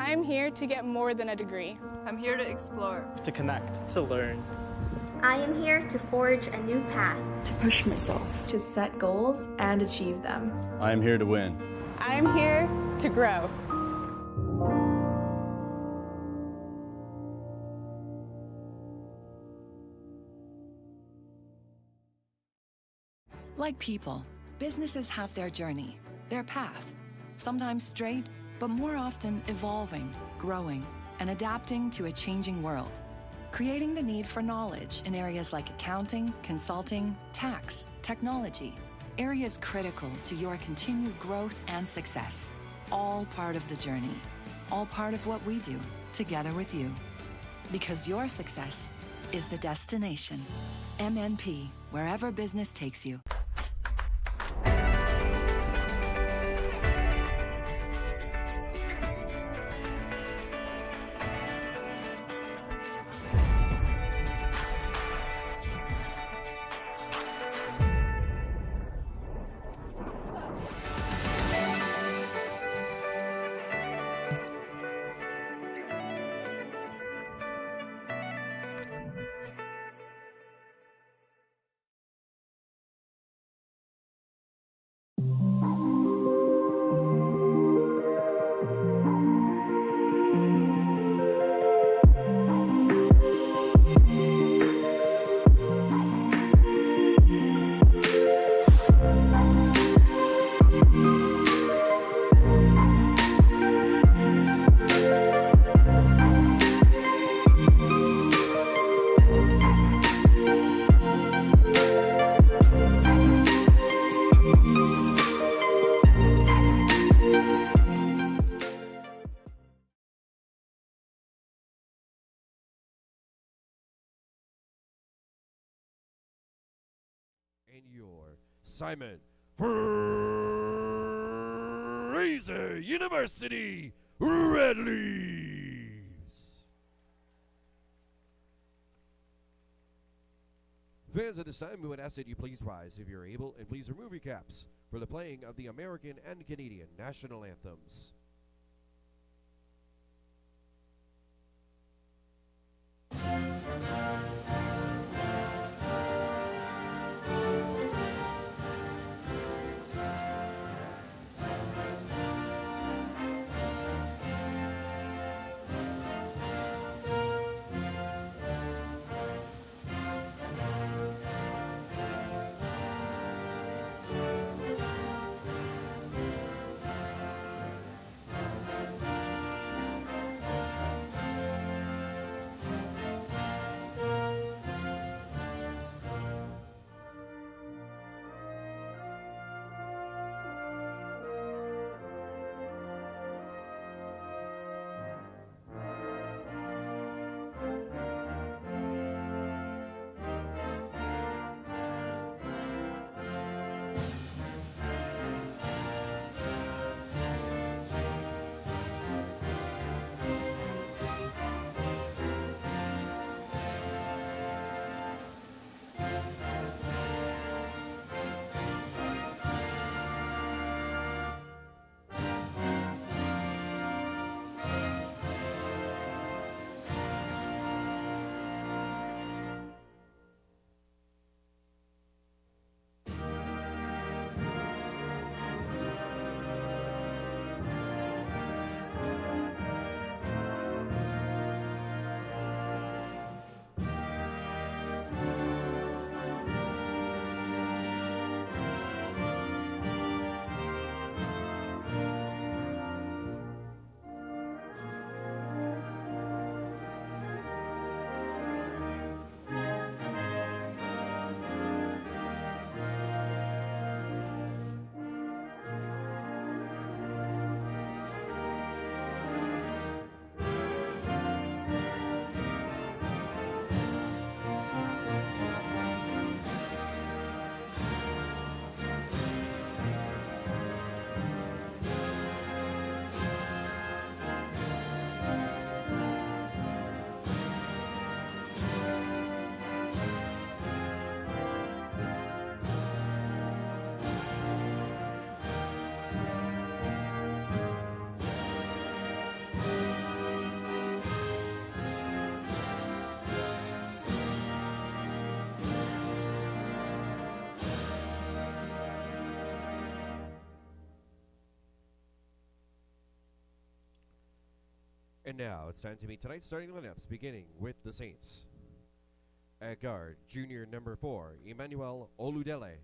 I am here to get more than a degree. I'm here to explore. To connect. To learn. I am here to forge a new path. To push myself. To set goals and achieve them. I am here to win. I am here to grow. Like people, businesses have their journey, their path, sometimes straight, but more often evolving, growing, and adapting to a changing world, creating the need for knowledge in areas like accounting, consulting, tax, technology, areas critical to your continued growth and success. All part of the journey, all part of what we do together with you. Because your success is the destination. MNP, wherever business takes you. And your Simon Fraser University Red Leaves. Fans, at this time, we would ask that you please rise if you're able, and please remove your caps for the playing of the American and Canadian national anthems. And now it's time to meet tonight's starting lineups, beginning with the Saints. At guard, junior number 4, Emmanuel Oludele.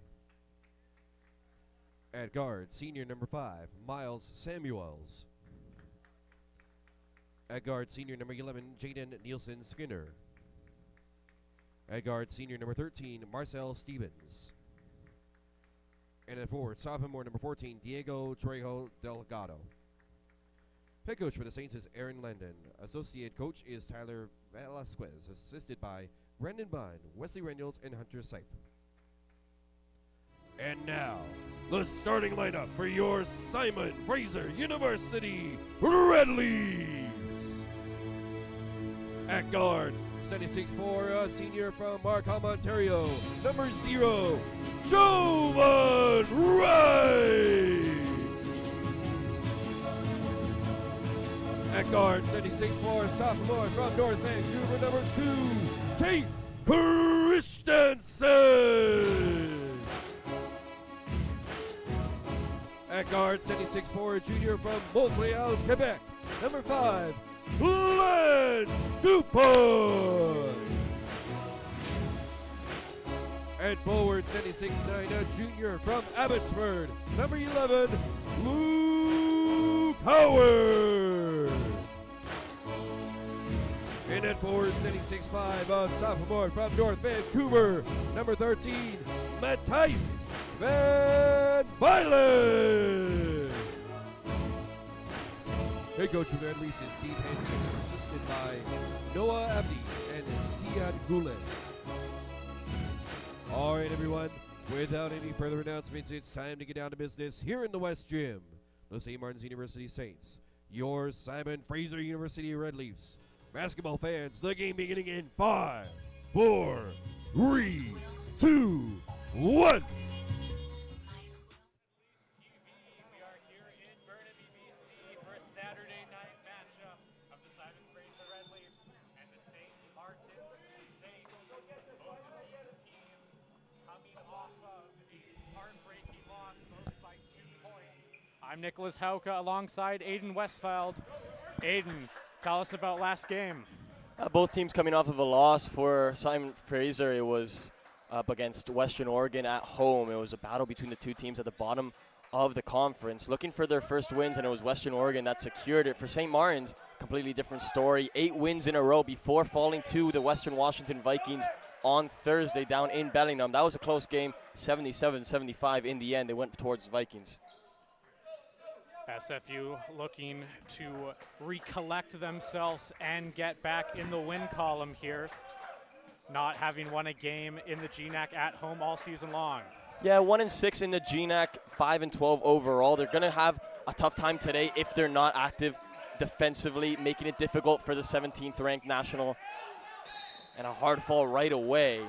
At guard, senior number 5, Miles Samuels. At guard, senior number 11, Jaden Nielsen Skinner. At guard, senior number 13, Marcel Stevens. And at forward, sophomore number 14, Diego Trejo Delgado. Head coach for the Saints is Aaron Landon. Associate coach is Tyler Velasquez, assisted by Brendan Bond, Wesley Reynolds, and Hunter Sipe. And now, the starting lineup for your Simon Fraser University Red Leafs. At guard, 76'4", senior from Markham, Ontario, number 0, Jovan Wright. At guard, 76'4", sophomore from North Vancouver, number 2, Tate Christensen. At guard, 76'4", junior from Montreal, Quebec, number 5, Lance Dupont. At forward, 76'9", junior from Abbotsford, number 11, Luke Howard. And at forward, 76'5", sophomore from North Vancouver, number 13, Matthijs Van Bylen. Head coach for the Red Leafs is Steve Hansen, assisted by Noah Abdi and Ziad Goulet. All right, everyone, without any further announcements, it's time to get down to business here in the West Gym. The St. Martin's University Saints, your Simon Fraser University Red Leafs. Basketball fans, the game beginning in 5, 4, 3, 2, 1. I'm Nicholas Hauke alongside Aiden Westfeld. Aiden, tell us about last game. Both teams coming off of a loss. For Simon Fraser, it was up against Western Oregon at home. It was a battle between the two teams at the bottom of the conference, looking for their first wins, and it was Western Oregon that secured it. For St. Martin's, completely different story. 8 wins in a row before falling to the Western Washington Vikings on Thursday down in Bellingham. That was a close game, 77-75 in the end. They went towards the Vikings. SFU looking to recollect themselves and get back in the win column here, not having won a game in the GNAC at home all season long. Yeah, 1-6 in the GNAC, 5-12 overall. They're going to have a tough time today if they're not active defensively, making it difficult for the 17th ranked national. And a hard fall right away.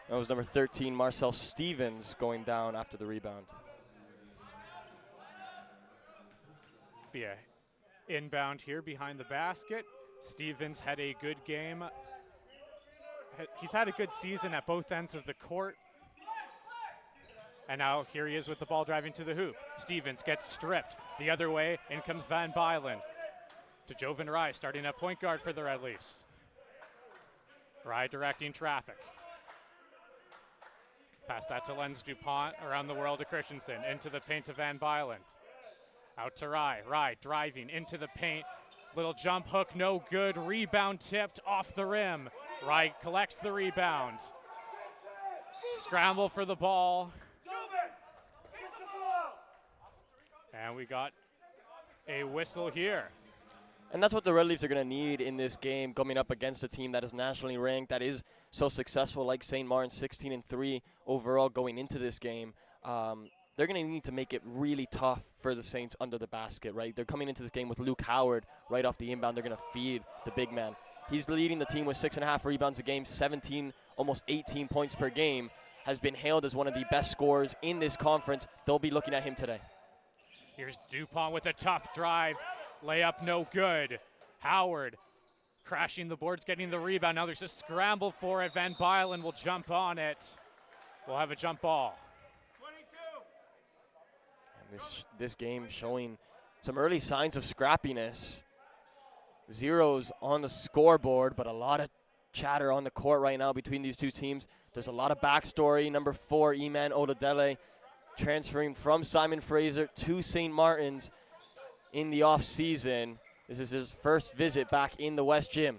That was number 13, Marcel Stevens, going down after the rebound. Be a inbound here behind the basket. Stevens had a good game. He's had a good season at both ends of the court. And now here he is with the ball driving to the hoop. Stevens gets stripped. The other way, in comes Van Bylen. To Jovan Rye, starting at point guard for the Red Leafs. Rye directing traffic. Pass that to Lens DuPont, around the world to Christensen, into the paint to Van Bylen. Out to Rye. Rye driving into the paint. Little jump hook, no good. Rebound tipped off the rim. Rye collects the rebound. Scramble for the ball. And we got a whistle here. And that's what the Red Leafs are going to need in this game, coming up against a team that is nationally ranked, that is so successful like St. Martin, 16-3 overall going into this game. They're going to need to make it really tough for the Saints under the basket, right? They're coming into this game with Luke Howard right off the inbound. They're going to feed the big man. He's leading the team with 6.5 rebounds a game, 17, almost 18 points per game. Has been hailed as one of the best scorers in this conference. They'll be looking at him today. Here's DuPont with a tough drive. Layup no good. Howard crashing the boards, getting the rebound. Now there's a scramble for it. Van Bylen will jump on it. We'll have a jump ball. And this game showing some early signs of scrappiness. zeros on the scoreboard, but a lot of chatter on the court right now between these two teams. There's a lot of backstory. Number 4, Eman Oladele, transferring from Simon Fraser to St. Martin's in the off-season. This is his first visit back in the West Gym.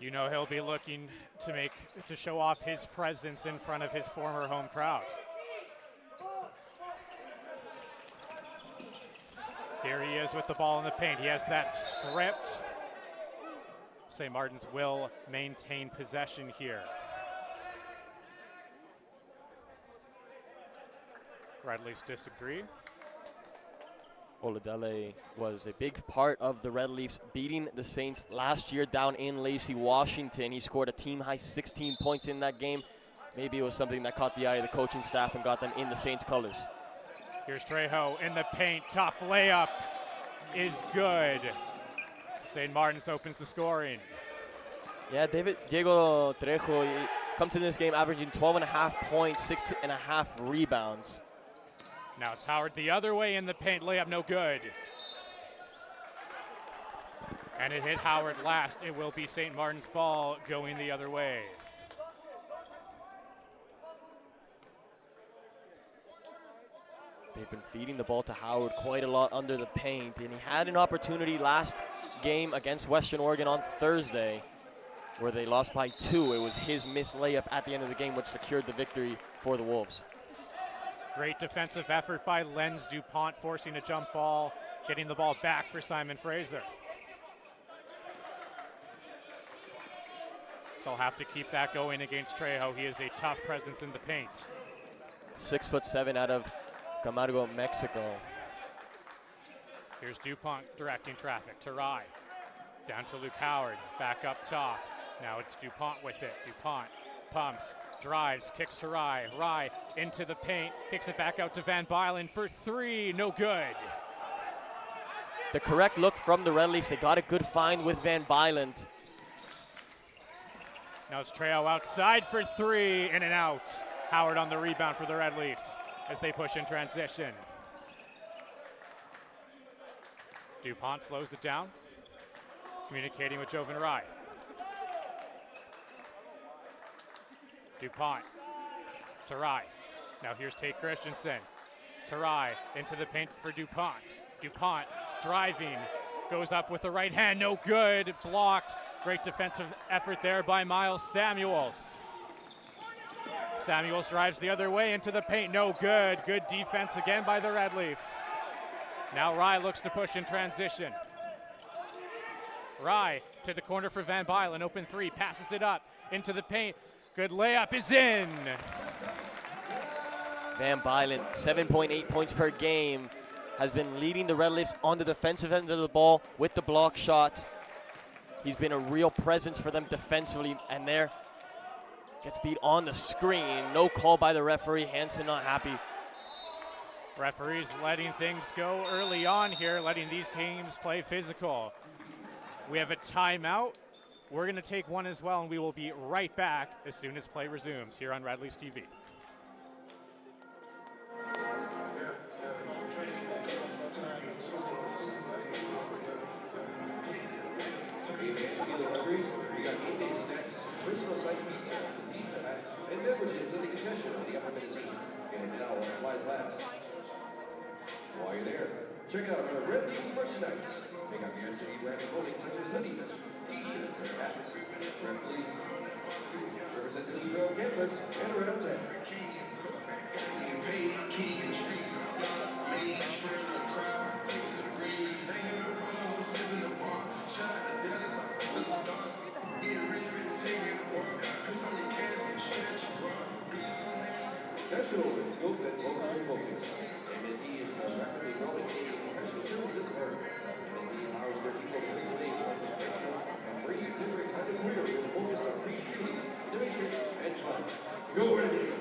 You know he'll be looking to show off his presence in front of his former home crowd. Here he is with the ball in the paint. He has that stripped. St. Martin's will maintain possession here. Red Leafs disagree. Oladele was a big part of the Red Leafs beating the Saints last year down in Lacey, Washington. He scored a team-high 16 points in that game. Maybe it was something that caught the eye of the coaching staff and got them in the Saints' colors. Here's Trejo in the paint. Tough layup is good. St. Martin's opens the scoring. Yeah, Diego Trejo comes to this game averaging 12.5 points, 6.5 rebounds. Now it's Howard the other way in the paint. Layup no good. And it hit Howard last. It will be St. Martin's ball going the other way. They've been feeding the ball to Howard quite a lot under the paint, and he had an opportunity last game against Western Oregon on Thursday where they lost by 2. It was his missed layup at the end of the game which secured the victory for the Wolves. Great defensive effort by Lenz DuPont, forcing a jump ball, getting the ball back for Simon Fraser. They'll have to keep that going against Trejo. He is a tough presence in the paint. 6'7" out of Camargo, Mexico. Here's DuPont directing traffic to Rye. Down to Luke Howard, back up top. Now it's DuPont with it. DuPont pumps, drives, kicks to Rye. Rye into the paint, kicks it back out to Van Bylen for 3, no good. The correct look from the Red Leafs. They got a good find with Van Bylen. Now it's Trejo outside for 3, in and out. Howard on the rebound for the Red Leafs as they push in transition. DuPont slows it down, communicating with Jovan Rye. DuPont to Rye. Now here's Tate Christensen. To Rye, into the paint for DuPont. DuPont driving, goes up with the right hand, no good, blocked. Great defensive effort there by Miles Samuels. Samuels drives the other way into the paint, no good. Good defense again by the Red Leafs. Now Rye looks to push in transition. Rye to the corner for Van Bylen, open 3, passes it up into the paint. Good layup is in. Van Bylen, 7.8 points per game, has been leading the Red Leafs on the defensive end of the ball with the block shots. He's been a real presence for them defensively, and there gets beat on the screen. No call by the referee. Hansen not happy. Referees letting things go early on here, letting these teams play physical. We have a timeout. We're going to take one as well, and we will be right back as soon as play resumes here on Red Leafs TV. We got game day snacks, personal size pizza, pizza packs, and beverages in the concession on the upper mezzanine. And now while supplies last. While you're there, check out our Red Leafs merchandise. Pick up your city brand clothing such as hoodies, t-shirts, and hats. Red Leaf represent the Leafville campus and around town. National and scope and local focus. MND is rapidly growing professional services firm. MND empowers their people to bring things like professional, embracing different kinds of career with a focus on creativity, innovation, and fun. Go Red Leafs!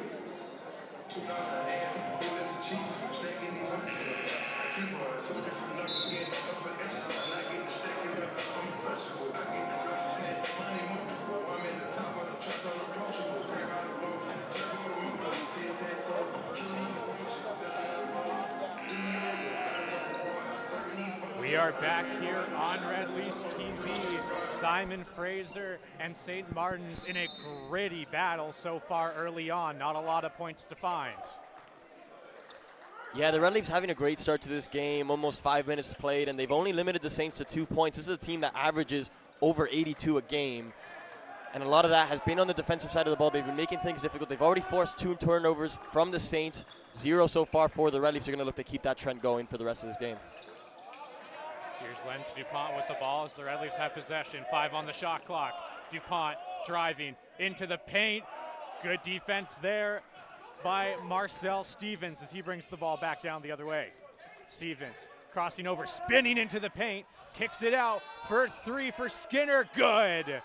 We We are back here on Red Leafs TV. Simon Fraser and St. Martin's in a gritty battle so far early on. Not a lot of points to find. Yeah, the Red Leafs having a great start to this game, almost 5 minutes played, and they've only limited the Saints to 2 points. This is a team that averages over 82 a game, and a lot of that has been on the defensive side of the ball. They've been making things difficult. They've already forced 2 turnovers from the Saints, 0 so far for the Red Leafs. Are going to look to keep that trend going for the rest of this game. Here's Lenz Dupont with the ball as the Red Leafs have possession. 5 on the shot clock. Dupont driving into the paint. Good defense there by Marcel Stevens as he brings the ball back down the other way. Stevens crossing over, spinning into the paint, kicks it out for 3 for Skinner. Good.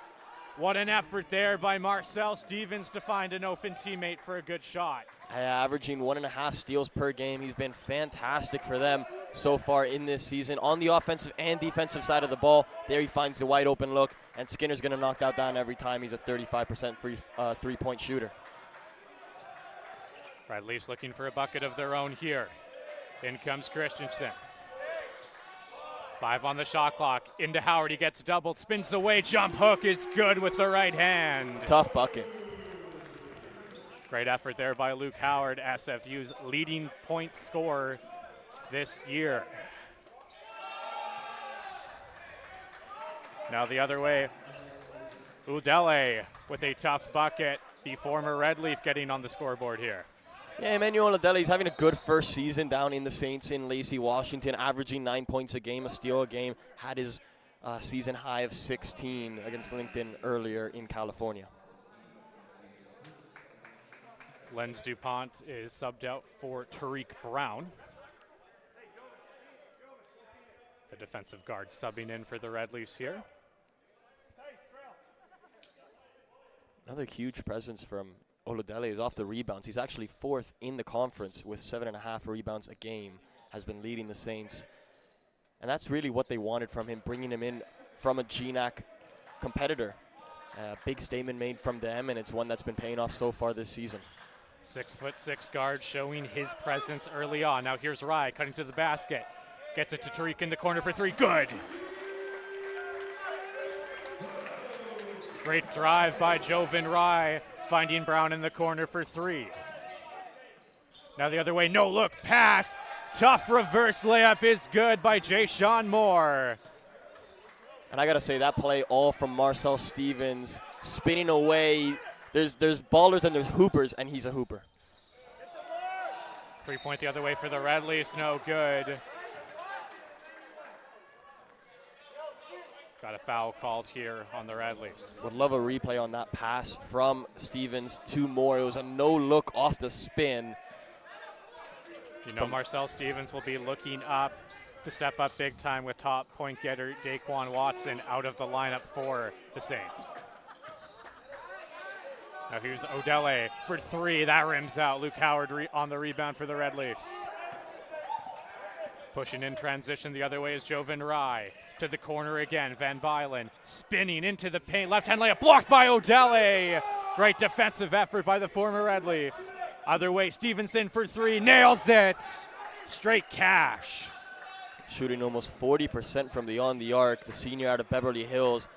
What an effort there by Marcel Stevens to find an open teammate for a good shot. Averaging 1.5 steals per game. He's been fantastic for them so far in this season. On the offensive and defensive side of the ball, there he finds the wide open look, and Skinner's going to knock that down every time. He's a 35% free three-point shooter. Red Leafs looking for a bucket of their own here. In comes Christensen. 5 on the shot clock. Into Howard. He gets doubled. Spins away. Jump hook is good with the right hand. Tough bucket. Great effort there by Luke Howard, SFU's leading point scorer this year. Now the other way. Udele with a tough bucket. The former Red Leaf getting on the scoreboard here. Yeah, Emmanuel Udele is having a good first season down in the Saints in Lacey, Washington, averaging 9 points a game, a steal a game. Had his season high of 16 against LinkedIn earlier in California. Lenz Dupont is subbed out for Tariq Brown. The defensive guard subbing in for the Red Leafs here. Another huge presence from Oludele is off the rebounds. He's actually 4th in the conference with 7.5 rebounds a game, has been leading the Saints. And that's really what they wanted from him, bringing him in from a GNAC competitor. Big statement made from them, and it's one that's been paying off so far this season. 6'6" guard showing his presence early on. Now here's Rye cutting to the basket. Gets it to Tariq in the corner for 3. Good. Great drive by Joven Rye, finding Brown in the corner for 3. Now the other way, no look pass. Tough reverse layup is good by Jay-Sean Moore. And I got to say, that play all from Marcel Stevens, spinning away. There's ballers and there's hoopers, and he's a hooper. 3-point the other way for the Red Leafs, no good. Got a foul called here on the Red Leafs. Would love a replay on that pass from Stevens to Moore. It was a no-look off the spin. You know Marcel Stevens will be looking up to step up big time with top point getter Daquan Watson out of the lineup for the Saints. Now here's Odele for 3. That rims out. Luke Howard on the rebound for the Red Leafs. Pushing in transition the other way is Joven Rye. To the corner again. Van Bylen spinning into the paint. Left-hand layup blocked by Odele. Great defensive effort by the former Red Leaf. Other way, Stevenson for 3. Nails it. Straight cash. Shooting almost 40% from beyond the arc. The senior out of Beverly Hills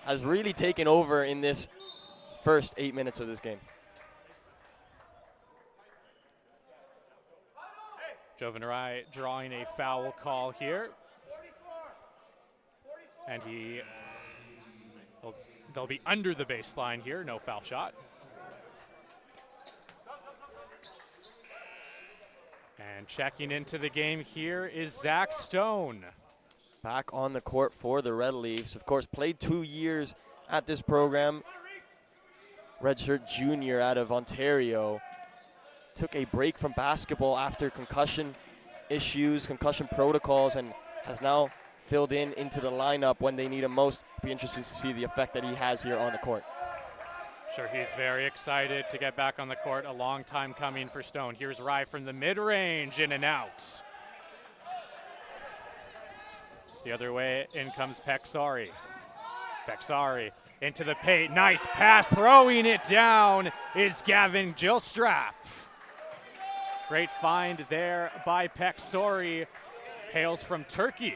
has really taken over in this first 8 minutes of this game. Joven Rye drawing a foul call here. And they'll be under the baseline here. No foul shot. And checking into the game here is Zach Stone. Back on the court for the Red Leafs. Of course, played 2 years at this program. Redshirt junior out of Ontario. Took a break from basketball after concussion issues, concussion protocols, and has now filled into the lineup when they need him most. Be interested to see the effect that he has here on the court. Sure, he's very excited to get back on the court. A long time coming for Stone. Here's Rye from the mid-range, in and out. The other way, in comes Peksari. Peksari into the paint. Nice pass, throwing it down is Gavin Gilstrap. Great find there by Peksari. Hails from Turkey.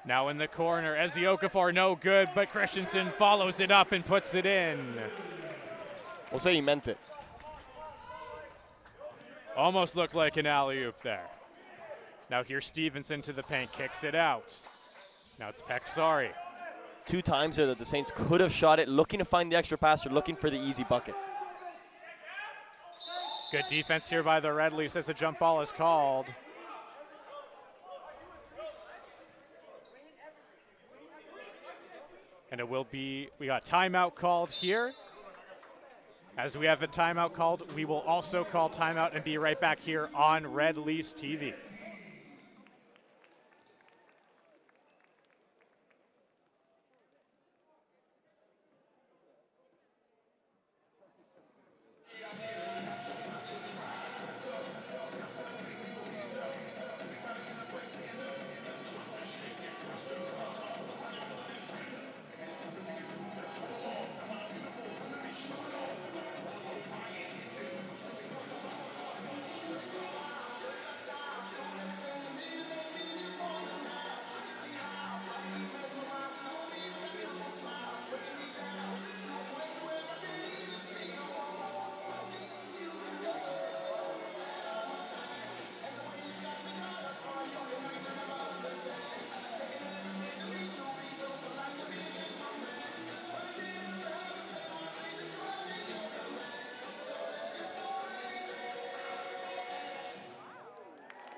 Now in the corner, Ezzy Okafor, no good, but Christensen follows it up and puts it in. We'll say he meant it. Almost looked like an alley-oop there. Now here's Stevenson to the paint, kicks it out. Now it's Peksari. 2 times there that the Saints could have shot it, looking to find the extra pass or looking for the easy bucket. Good defense here by the Red Leafs as the jump ball is called. And it will be, we got timeout called here. As we have a timeout called, we will also call timeout and be right back here on Red Leafs TV.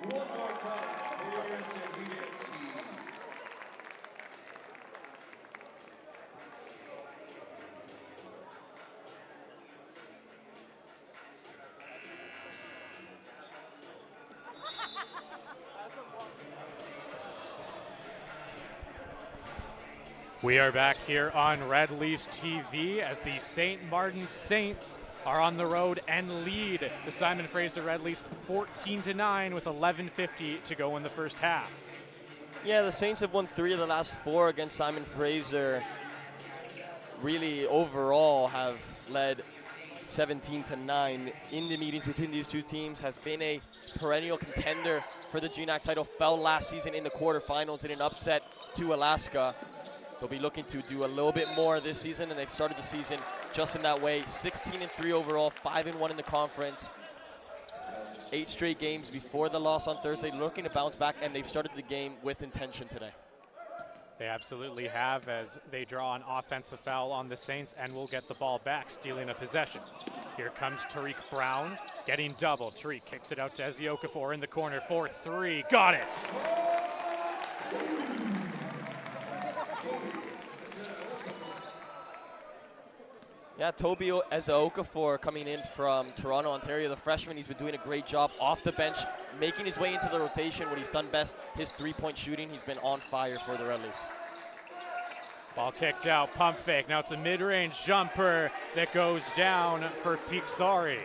One more time for your SFU team. We are back here on Red Leafs TV as the St. Martin Saints are on the road and lead the Simon Fraser Red Leafs 14-9 with 11:50 to go in the first half. Yeah, the Saints have won 3 of the last 4 against Simon Fraser. Really, overall, have led 17-9 in the meetings between these two teams. Has been a perennial contender for the GNAC title. Fell last season in the quarterfinals in an upset to Alaska. They'll be looking to do a little bit more this season, and they've started the season just in that way. 16-3 overall, 5-1 in the conference. 8 straight games before the loss on Thursday, looking to bounce back, and they've started the game with intention today. They absolutely have, as they draw an offensive foul on the Saints and will get the ball back, stealing a possession. Here comes Tariq Brown, getting doubled. Tariq kicks it out to Ezzy Okafor in the corner for 3. Got it! Yeah, Toby Okafor coming in from Toronto, Ontario, the freshman. He's been doing a great job off the bench, making his way into the rotation. What he's done best, his 3-point shooting. He's been on fire for the Red Leafs. Ball kicked out, pump fake. Now it's a mid-range jumper that goes down for Peksari.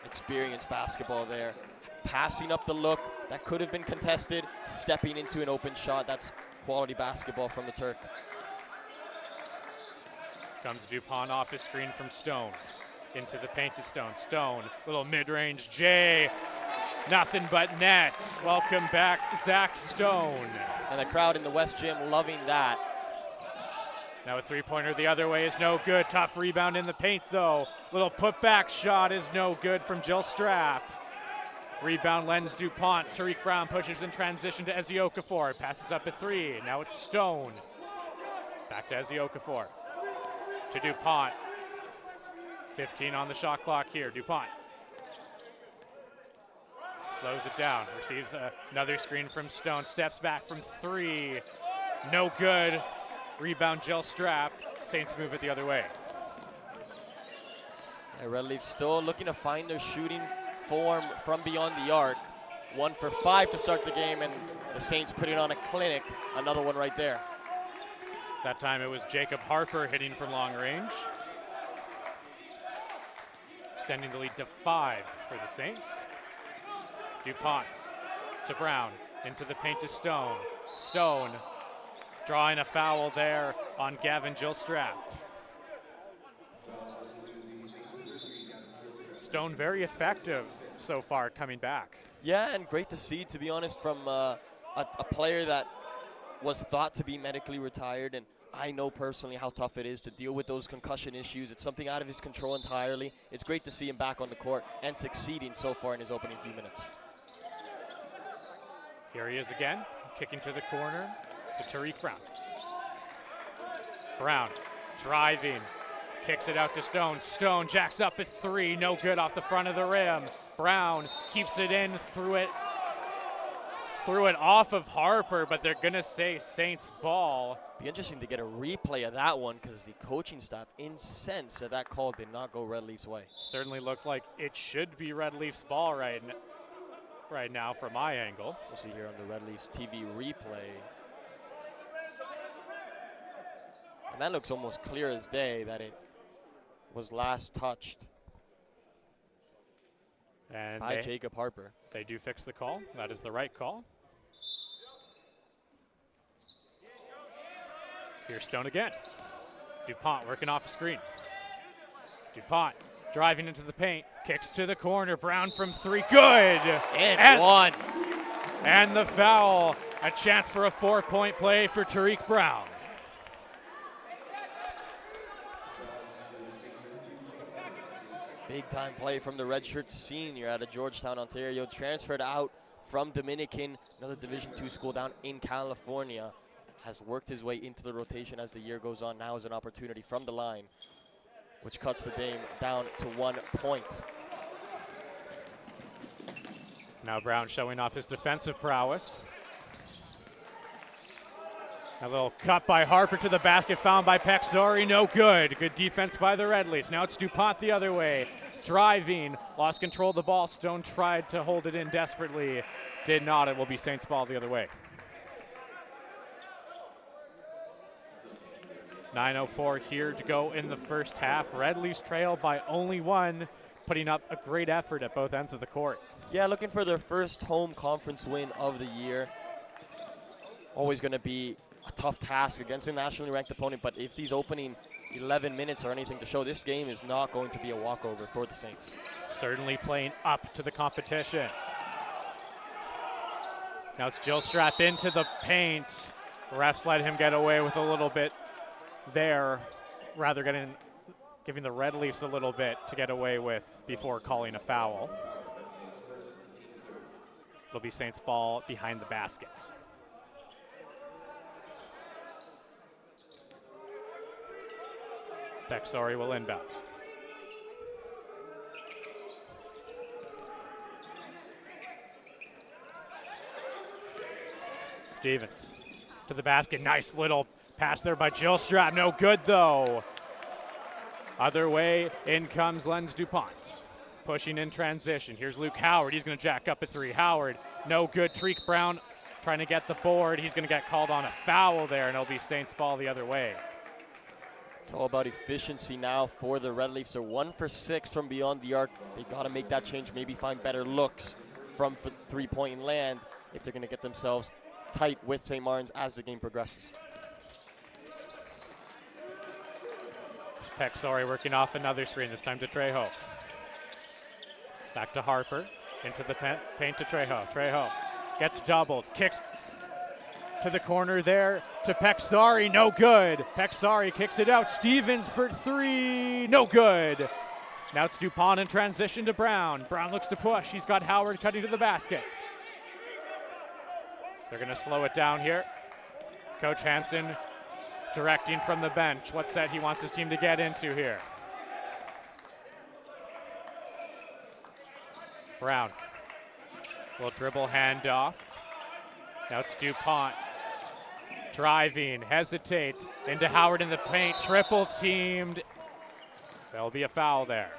Experienced basketball there. Passing up the look, that could have been contested. Stepping into an open shot, that's quality basketball from the Turk. Comes Dupont off his screen from Stone. Into the paint to Stone. Stone, little mid-range J. Nothing but net. Welcome back, Zach Stone. And the crowd in the West Gym loving that. Now a 3-pointer the other way is no good. Tough rebound in the paint though. Little putback shot is no good from Jill Strap. Rebound lends Dupont. Tariq Brown pushes in transition to Ezzy Okafor. Passes up a 3. Now it's Stone. Back to Ezzy Okafor. To Dupont. 15 on the shot clock here. Dupont slows it down. Receives another screen from Stone. Steps back from 3. No good. Rebound Jill Strap. Saints move it the other way. Red Leafs still looking to find their shooting form from beyond the arc. 1 for 5 to start the game, and the Saints putting on a clinic. Another one right there. That time it was Jacob Harper hitting from long range. Extending the lead to 5 for the Saints. Dupont to Brown, into the paint to Stone. Stone drawing a foul there on Gavin Gilstrap. Stone very effective so far coming back. Yeah, and great to see, to be honest, from a player that was thought to be medically retired, and I know personally how tough it is to deal with those concussion issues. It's something out of his control entirely. It's great to see him back on the court and succeeding so far in his opening few minutes. Here he is again, kicking to the corner to Tariq Brown. Brown driving, kicks it out to Stone. Stone jacks up at 3, no good off the front of the rim. Brown keeps it in, threw it off of Harper, but they're gonna say Saints ball. Be interesting to get a replay of that one because the coaching staff incensed that that call did not go Red Leafs' way. Certainly looked like it should be Red Leafs ball right now from my angle. We'll see here on the Red Leafs TV replay. And that looks almost clear as day that it was last touched and by Jacob Harper. They do fix the call. That is the right call. Here's Stone again. DuPont working off a screen. DuPont driving into the paint, kicks to the corner. Brown from 3, good! And one. And the foul. A chance for a 4-point play for Tariq Brown. Big time play from the redshirt senior out of Georgetown, Ontario. Transferred out from Dominican, another Division II school down in California. Has worked his way into the rotation as the year goes on. Now is an opportunity from the line, which cuts the game down to 1 point. Now Brown showing off his defensive prowess. A little cut by Harper to the basket, found by Pexori, no good. Good defense by the Red Leafs. Now it's DuPont the other way. Driving, lost control of the ball. Stone tried to hold it in desperately. Did not. It will be Saints ball the other way. 9:04 here to go in the first half. Red Leafs trail by only 1, putting up a great effort at both ends of the court. Yeah, looking for their first home conference win of the year. Always going to be a tough task against a nationally ranked opponent, but if these opening 11 minutes are anything to show, this game is not going to be a walkover for the Saints. Certainly playing up to the competition. Now it's Gilstrap into the paint. Refs let him get away with a little bit there, rather giving the Red Leafs a little bit to get away with before calling a foul. It'll be Saints ball behind the baskets. Pexori will inbound. Stevens to the basket. Nice little pass there by Gilstrap. No good, though. Other way, in comes Lenz DuPont. Pushing in transition. Here's Luke Howard. He's going to jack up at 3. Howard, no good. Tariq Brown trying to get the board. He's going to get called on a foul there, and it'll be Saints ball the other way. It's all about efficiency now for the Red Leafs. They're 1 for 6 from beyond the arc. They got to make that change, maybe find better looks from three-point land if they're going to get themselves tight with St. Martin's as the game progresses. Pexori working off another screen, this time to Trejo. Back to Harper, into the paint to Trejo. Trejo gets doubled, kicks to the corner there to Pexori, no good. Pexori kicks it out. Stevens for 3, no good. Now it's DuPont in transition to Brown. Brown looks to push. He's got Howard cutting to the basket. They're going to slow it down here. Coach Hansen directing from the bench what set he wants his team to get into here. Brown will dribble handoff. Now it's DuPont. Driving, hesitate, into Howard in the paint, triple teamed. There'll be a foul there.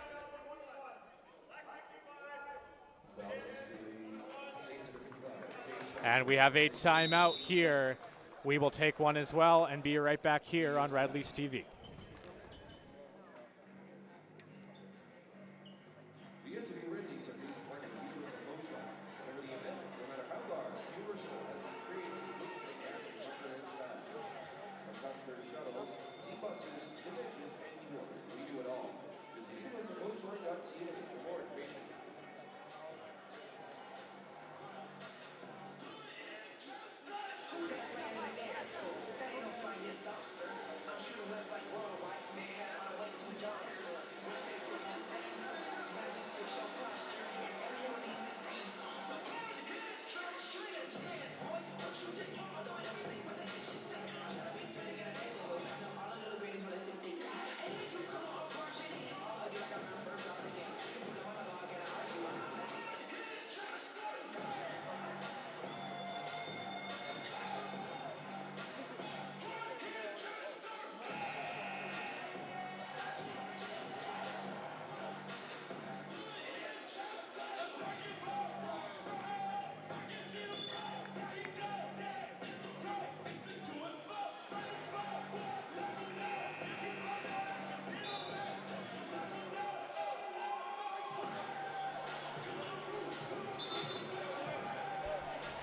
And we have a timeout here. We will take one as well and be right back here on Red Leafs TV. The SFU Red Leafs are based on the universal home shot. Over the event, no matter how large, universal has experience in hosting action and style. From customer shuttles, team buses, conventions, and tours, we do it all. Visit universalhomeshore.ca for more information.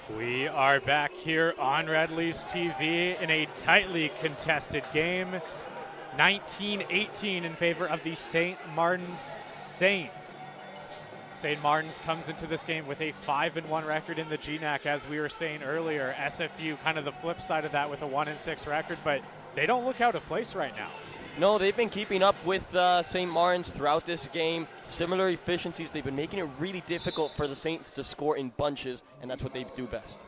We are back here on Red Leafs TV in a tightly contested game. 19-18 in favor of the St. Martin's Saints. St. Martin's comes into this game with a 5-1 record in the GNAC, as we were saying earlier. SFU kind of the flip side of that with a 1-6 record, but they don't look out of place right now. No, they've been keeping up with St. Martin's throughout this game. Similar efficiencies. They've been making it really difficult for the Saints to score in bunches, and that's what they do best.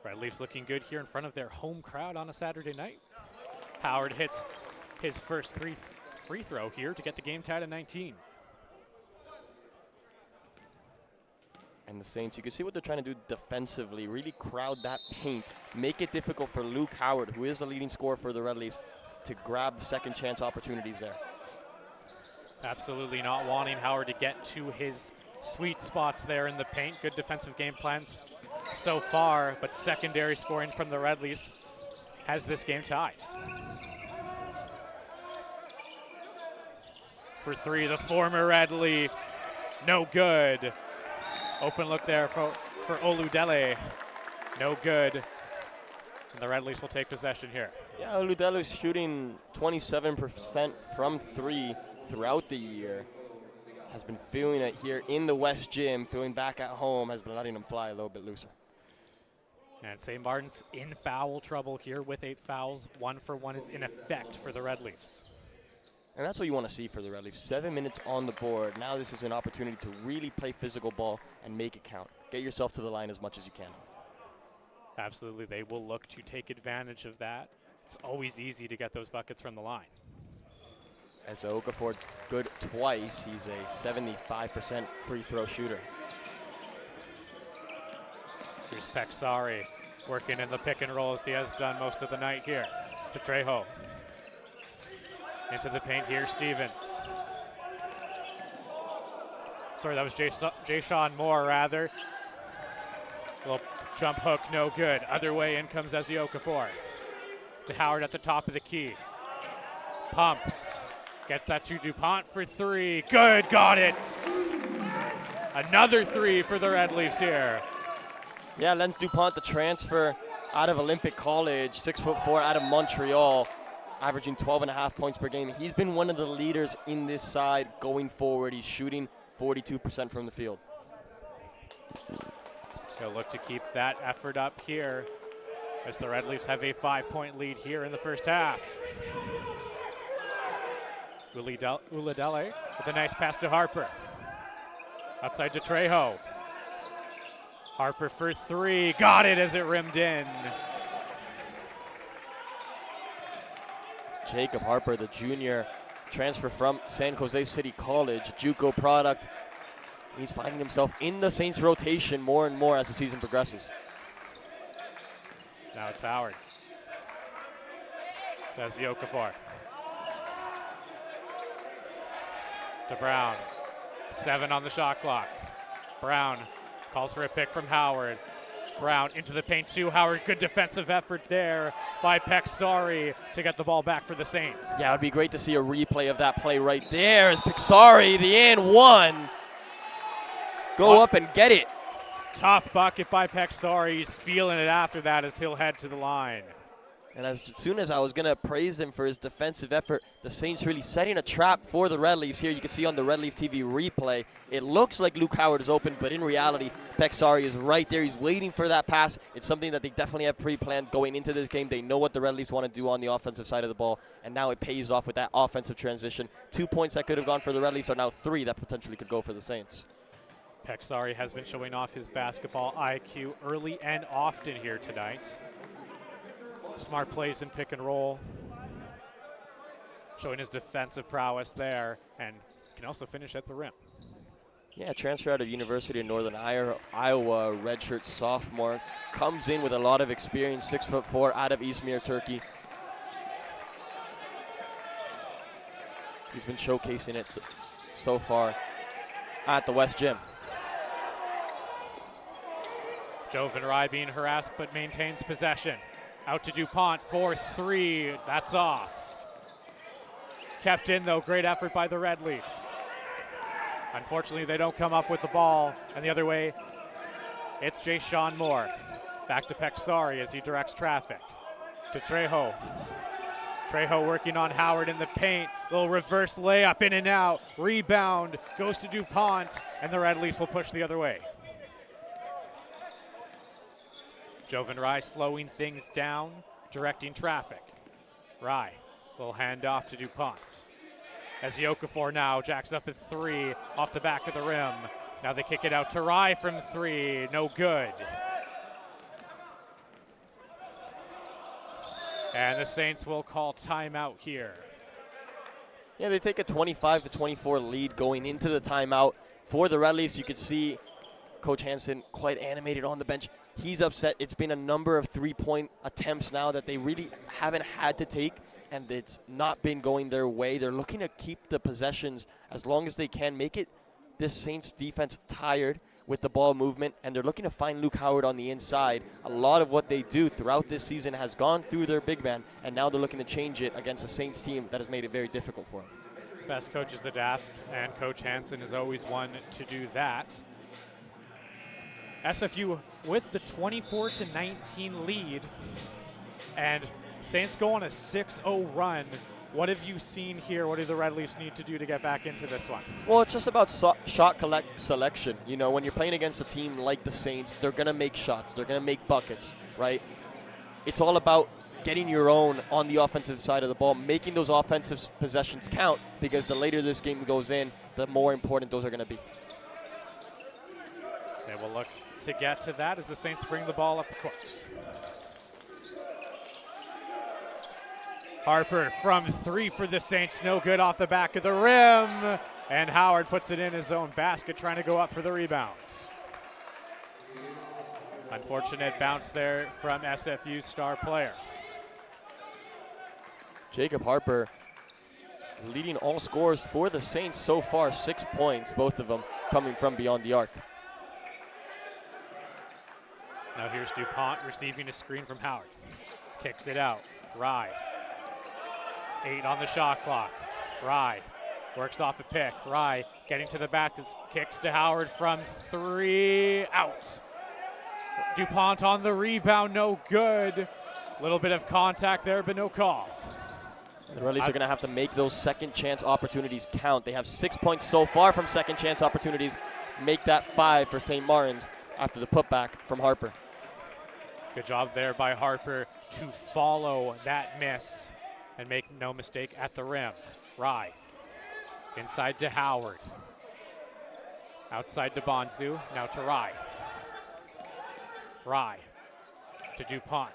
Red Leafs looking good here in front of their home crowd on a Saturday night. Howard hits his first free throw here to get the game tied at 19. And the Saints, you can see what they're trying to do defensively, really crowd that paint, make it difficult for Luke Howard, who is the leading scorer for the Red Leafs, to grab second chance opportunities there. Absolutely not wanting Howard to get to his sweet spots there in the paint. Good defensive game plans so far, but secondary scoring from the Red Leafs has this game tied. For three, the former Red Leaf, no good. Open look there for Oludele, no good. And the Red Leafs will take possession here. Yeah, Oludele is shooting 27% from three throughout the year. Has been feeling it here in the West Gym, feeling back at home, has been letting him fly a little bit looser. And St. Martin's in foul trouble here with 8 fouls. 1-for-1 is in effect for the Red Leafs. And that's what you want to see for the Red Leafs. 7 minutes on the board. Now this is an opportunity to really play physical ball and make it count. Get yourself to the line as much as you can. Absolutely, they will look to take advantage of that. It's always easy to get those buckets from the line. As Okafor good twice, he's a 75% free throw shooter. Here's Peksari working in the pick and roll as he has done most of the night here. To Trejo. Into the paint here, Stevens. Sorry, that was Jay-Sean Moore, rather. Little jump hook, no good. Other way in comes Ezi Okafor. To Howard at the top of the key. Pump. Gets that to DuPont for three. Good, got it. Another three for the Red Leafs here. Yeah, Lens DuPont, the transfer out of Olympic College, 6'4" out of Montreal, averaging 12.5 points per game. He's been one of the leaders in this side going forward. He's shooting 42% from the field. They'll look to keep that effort up here as the Red Leafs have a 5-point lead here in the first half. Uladele with a nice pass to Harper. Outside to Trejo. Harper for three. Got it as it rimmed in. Jacob Harper, the junior, transfer from San Jose City College, JUCO product. He's finding himself in the Saints rotation more and more as the season progresses. Now it's Howard. Does the Okafor. To Brown. 7 on the shot clock. Brown calls for a pick from Howard. Brown into the paint too. Howard, good defensive effort there by Peksari to get the ball back for the Saints. Yeah, it would be great to see a replay of that play right there as Peksari, the and one, go up and get it. Tough bucket by Peksari. He's feeling it after that as he'll head to the line. And as soon as I was going to praise him for his defensive effort, the Saints really setting a trap for the Red Leafs here. You can see on the Red Leaf TV replay, it looks like Luke Howard is open, but in reality, Peksari is right there. He's waiting for that pass. It's something that they definitely have pre-planned going into this game. They know what the Red Leafs want to do on the offensive side of the ball, and now it pays off with that offensive transition. 2 points that could have gone for the Red Leafs are now 3 that potentially could go for the Saints. Peksari has been showing off his basketball IQ early and often here tonight. Smart plays in pick and roll. Showing his defensive prowess there, and can also finish at the rim. Yeah, transfer out of University of Northern Iowa, redshirt sophomore. Comes in with a lot of experience, 6'4", out of Izmir, Turkey. He's been showcasing it so far at the West Gym. Joven Rai being harassed but maintains possession. Out to DuPont for 3. That's off. Kept in, though. Great effort by the Red Leafs. Unfortunately, they don't come up with the ball. And the other way, It's Jay Sean Moore. Back to Peksari as he directs traffic. To Trejo. Trejo working on Howard in the paint. Little reverse layup in and out. Rebound goes to DuPont, and the Red Leafs will push the other way. Jovan Rye slowing things down, directing traffic. Rye, little handoff to DuPont. As Okafor now jacks up a three off the back of the rim. Now they kick it out to Rye from three, no good. And the Saints will call timeout here. Yeah, they take a 25-24 lead going into the timeout. For the Red Leafs, you could see Coach Hansen quite animated on the bench. He's upset. It's been a number of three-point attempts now that they really haven't had to take, and it's not been going their way. They're looking to keep the possessions as long as they can, make it this Saints defense tired with the ball movement, and they're looking to find Luke Howard on the inside. A lot of what they do throughout this season has gone through their big man, and now they're looking to change it against a Saints team that has made it very difficult for them. Best coaches adapt, and Coach Hansen is always one to do that. SFU with the 24-19 lead, and Saints go on a 6-0 run. What have you seen here? What do the Red Leafs need to do to get back into this one? Well, it's just about shot selection. You know, when you're playing against a team like the Saints, they're going to make shots. They're going to make buckets, right? It's all about getting your own on the offensive side of the ball, making those offensive possessions count, because the later this game goes in, the more important those are going to be. They will look to get to that as the Saints bring the ball up the court. Harper from three for the Saints, no good off the back of the rim. And Howard puts it in his own basket, trying to go up for the rebound. Unfortunate bounce there from SFU's star player. Jacob Harper leading all scorers for the Saints so far, 6 points, both of them coming from beyond the arc. Now here's DuPont receiving a screen from Howard. Kicks it out. Rye. 8 on the shot clock. Rye works off a pick. Rye getting to the basket, kicks to Howard from three, out. DuPont on the rebound, no good. Little bit of contact there, but no call. The Red Leafs are going to have to make those second chance opportunities count. They have 6 points so far from second chance opportunities. Make that 5 for St. Martin's after the putback from Harper. Good job there by Harper to follow that miss and make no mistake at the rim. Rye inside to Howard. Outside to Bonzu, now to Rye. Rye to DuPont.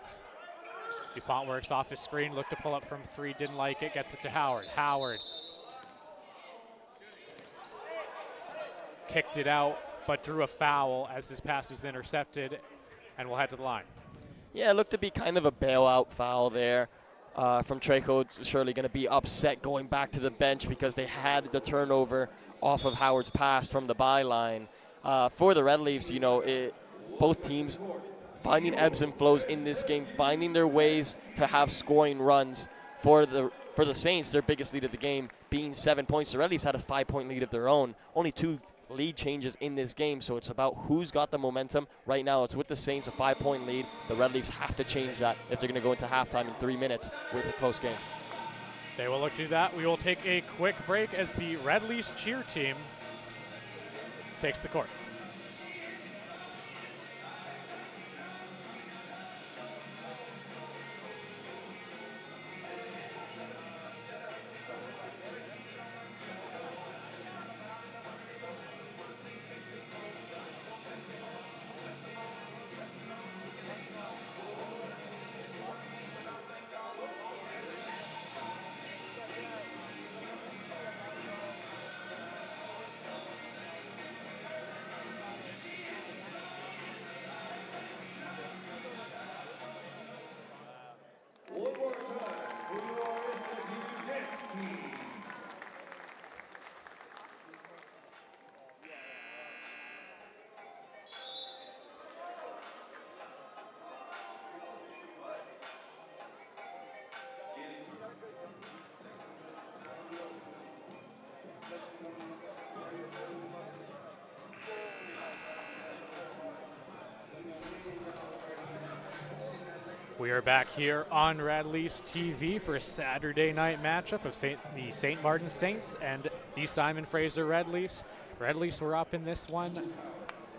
DuPont works off his screen, looked to pull up from three, didn't like it, gets it to Howard. Howard kicked it out, but drew a foul as his pass was intercepted and will head to the line. Yeah, it looked to be kind of a bailout foul there. From Trejo, surely going to be upset going back to the bench because they had the turnover off of Howard's pass from the byline. For the Red Leafs, you know, both teams finding ebbs and flows in this game, finding their ways to have scoring runs. For the Saints, their biggest lead of the game being 7 points. The Red Leafs had a 5-point lead of their own. Only 2 lead changes in this game, so it's about who's got the momentum. Right now, it's with the Saints, a 5-point lead. The Red Leafs have to change that if they're going to go into halftime in 3 minutes with a close game. They will look to that. We will take a quick break as the Red Leafs cheer team takes the court. We are back here on Red Leafs TV for a Saturday night matchup of the St. Martin Saints and the Simon Fraser Red Leafs. Red Leafs were up in this one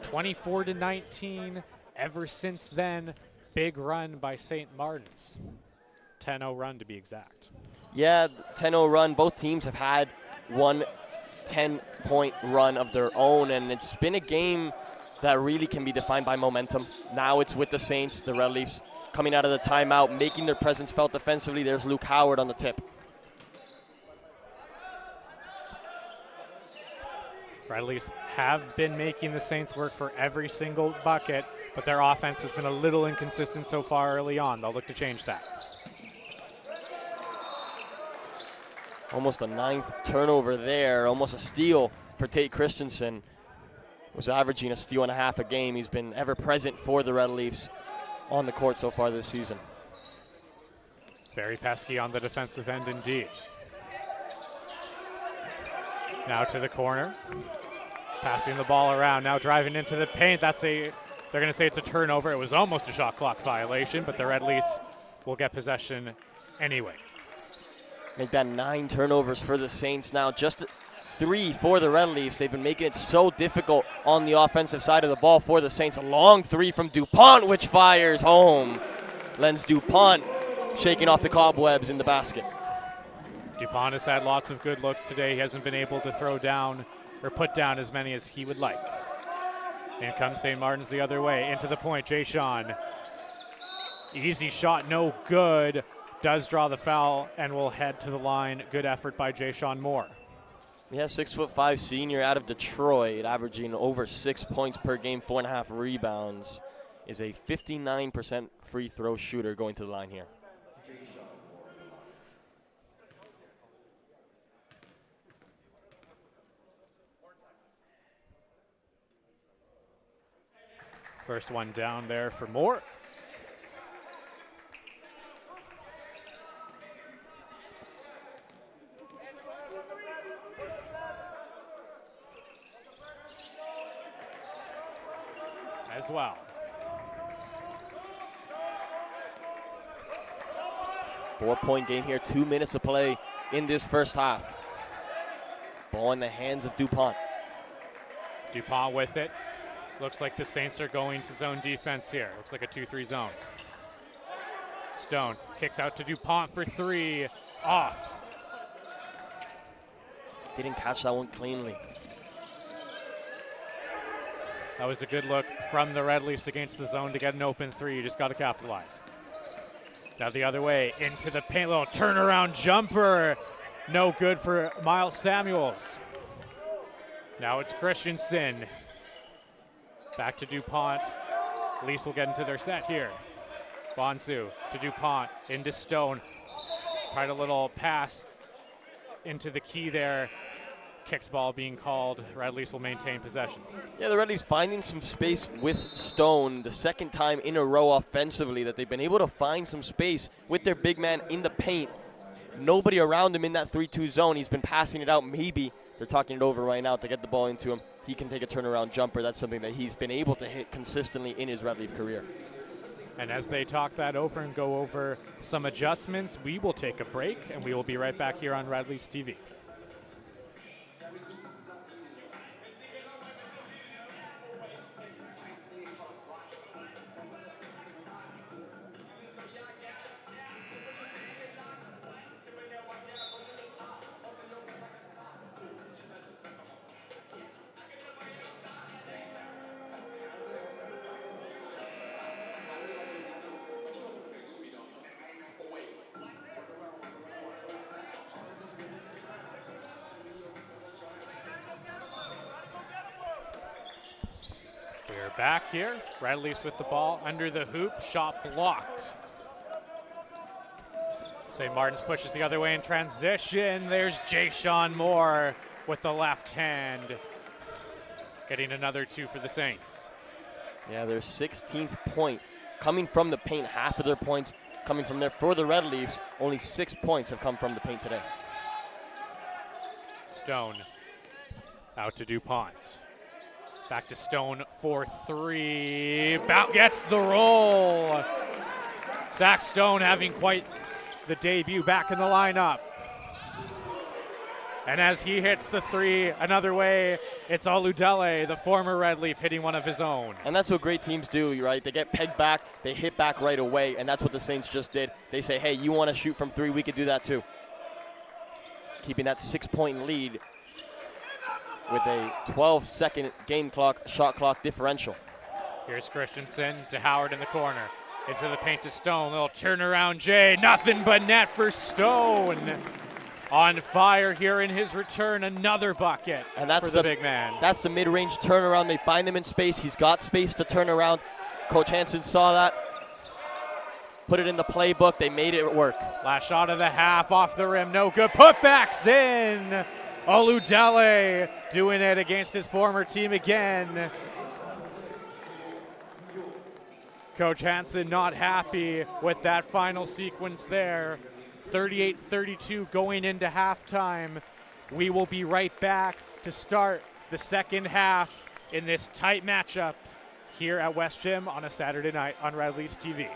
24-19. Ever since then, big run by St. Martin's. 10-0 run to be exact. Yeah, 10-0 run. Both teams have had one 10-point run of their own, and it's been a game that really can be defined by momentum. Now it's with the Saints, the Red Leafs, coming out of the timeout, making their presence felt defensively. There's Luke Howard on the tip. Red Leafs have been making the Saints work for every single bucket, but their offense has been a little inconsistent so far early on. They'll look to change that. Almost a 9th turnover there, almost a steal for Tate Christensen. Was averaging a steal and a half a game. He's been ever present for the Red Leafs on the court so far this season. Very pesky on the defensive end indeed. Now to the corner. Passing the ball around, now driving into the paint. They're going to say it's a turnover. It was almost a shot clock violation, but the Red Leafs will get possession anyway. Make that 9 turnovers for the Saints now. Just 3 for the Red Leafs. They've been making it so difficult on the offensive side of the ball for the Saints. A long 3 from DuPont, which fires home. Lens DuPont shaking off the cobwebs in the basket. DuPont has had lots of good looks today. He hasn't been able to throw down or put down as many as he would like. In comes St. Martin's the other way. Into the point, Jay Sean. Easy shot, no good. Does draw the foul and will head to the line. Good effort by Jay Sean Moore. Yeah, 6'5" senior out of Detroit, averaging over 6 points per game, 4.5 rebounds. Is a 59% free throw shooter going to the line here. First one down there for Moore. As well. 4-point game here, 2 minutes to play in this first half. Ball in the hands of DuPont. DuPont with it. Looks like the Saints are going to zone defense here. Looks like a 2-3 zone. Stone kicks out to DuPont for 3. Off. Didn't catch that one cleanly. That was a good look from the Red Leafs against the zone to get an open 3. You just got to capitalize. Now the other way, into the paint, little turnaround jumper. No good for Miles Samuels. Now it's Christensen. Back to DuPont. Leafs will get into their set here. Bonsu to DuPont, into Stone. Tried a little pass into the key there. Kicked ball being called. Red Leafs will maintain possession. Yeah, the Red Leafs finding some space with Stone. The second time in a row offensively that they've been able to find some space with their big man in the paint. Nobody around him in that 3-2 zone. He's been passing it out. Maybe they're talking it over right now to get the ball into him. He can take a turnaround jumper. That's something that he's been able to hit consistently in his Red Leaf career. And as they talk that over and go over some adjustments, we will take a break, and we will be right back here on Red Leafs TV. We're back here. Red Leafs with the ball under the hoop. Shot blocked. St. Martin's pushes the other way in transition. There's Jay Sean Moore with the left hand. Getting another 2 for the Saints. Yeah, their 16th point coming from the paint. Half of their points coming from there for the Red Leafs. Only 6 points have come from the paint today. Stone out to DuPont. Back to Stone for 3. Gets the roll. Zach Stone having quite the debut back in the lineup. And as he hits the three another way, it's Oludele, the former Red Leaf, hitting one of his own. And that's what great teams do, right? They get pegged back, they hit back right away, and that's what the Saints just did. They say, hey, you want to shoot from three, we could do that too. Keeping that 6-point lead with a 12-second game clock, shot clock differential. Here's Christensen to Howard in the corner. Into the paint to Stone, little turnaround Jay, nothing but net for Stone. On fire here in his return, another bucket and that's for the big man. That's the mid-range turnaround. They find him in space. He's got space to turn around. Coach Hansen saw that, put it in the playbook. They made it work. Last shot of the half, off the rim, no good. Putbacks in. Oludele doing it against his former team again. Coach Hansen not happy with that final sequence there. 38-32 going into halftime. We will be right back to start the second half in this tight matchup here at West Gym on a Saturday night on Red Leafs TV.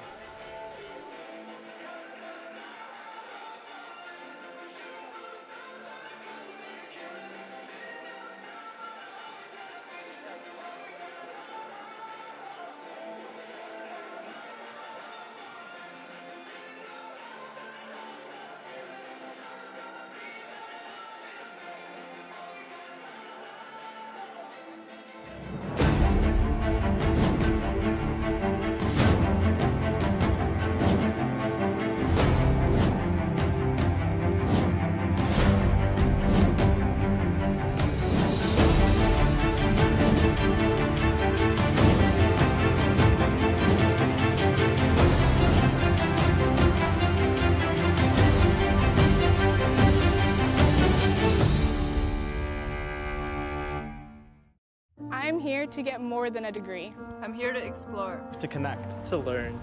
I'm here to get more than a degree. I'm here to explore. To connect. To learn.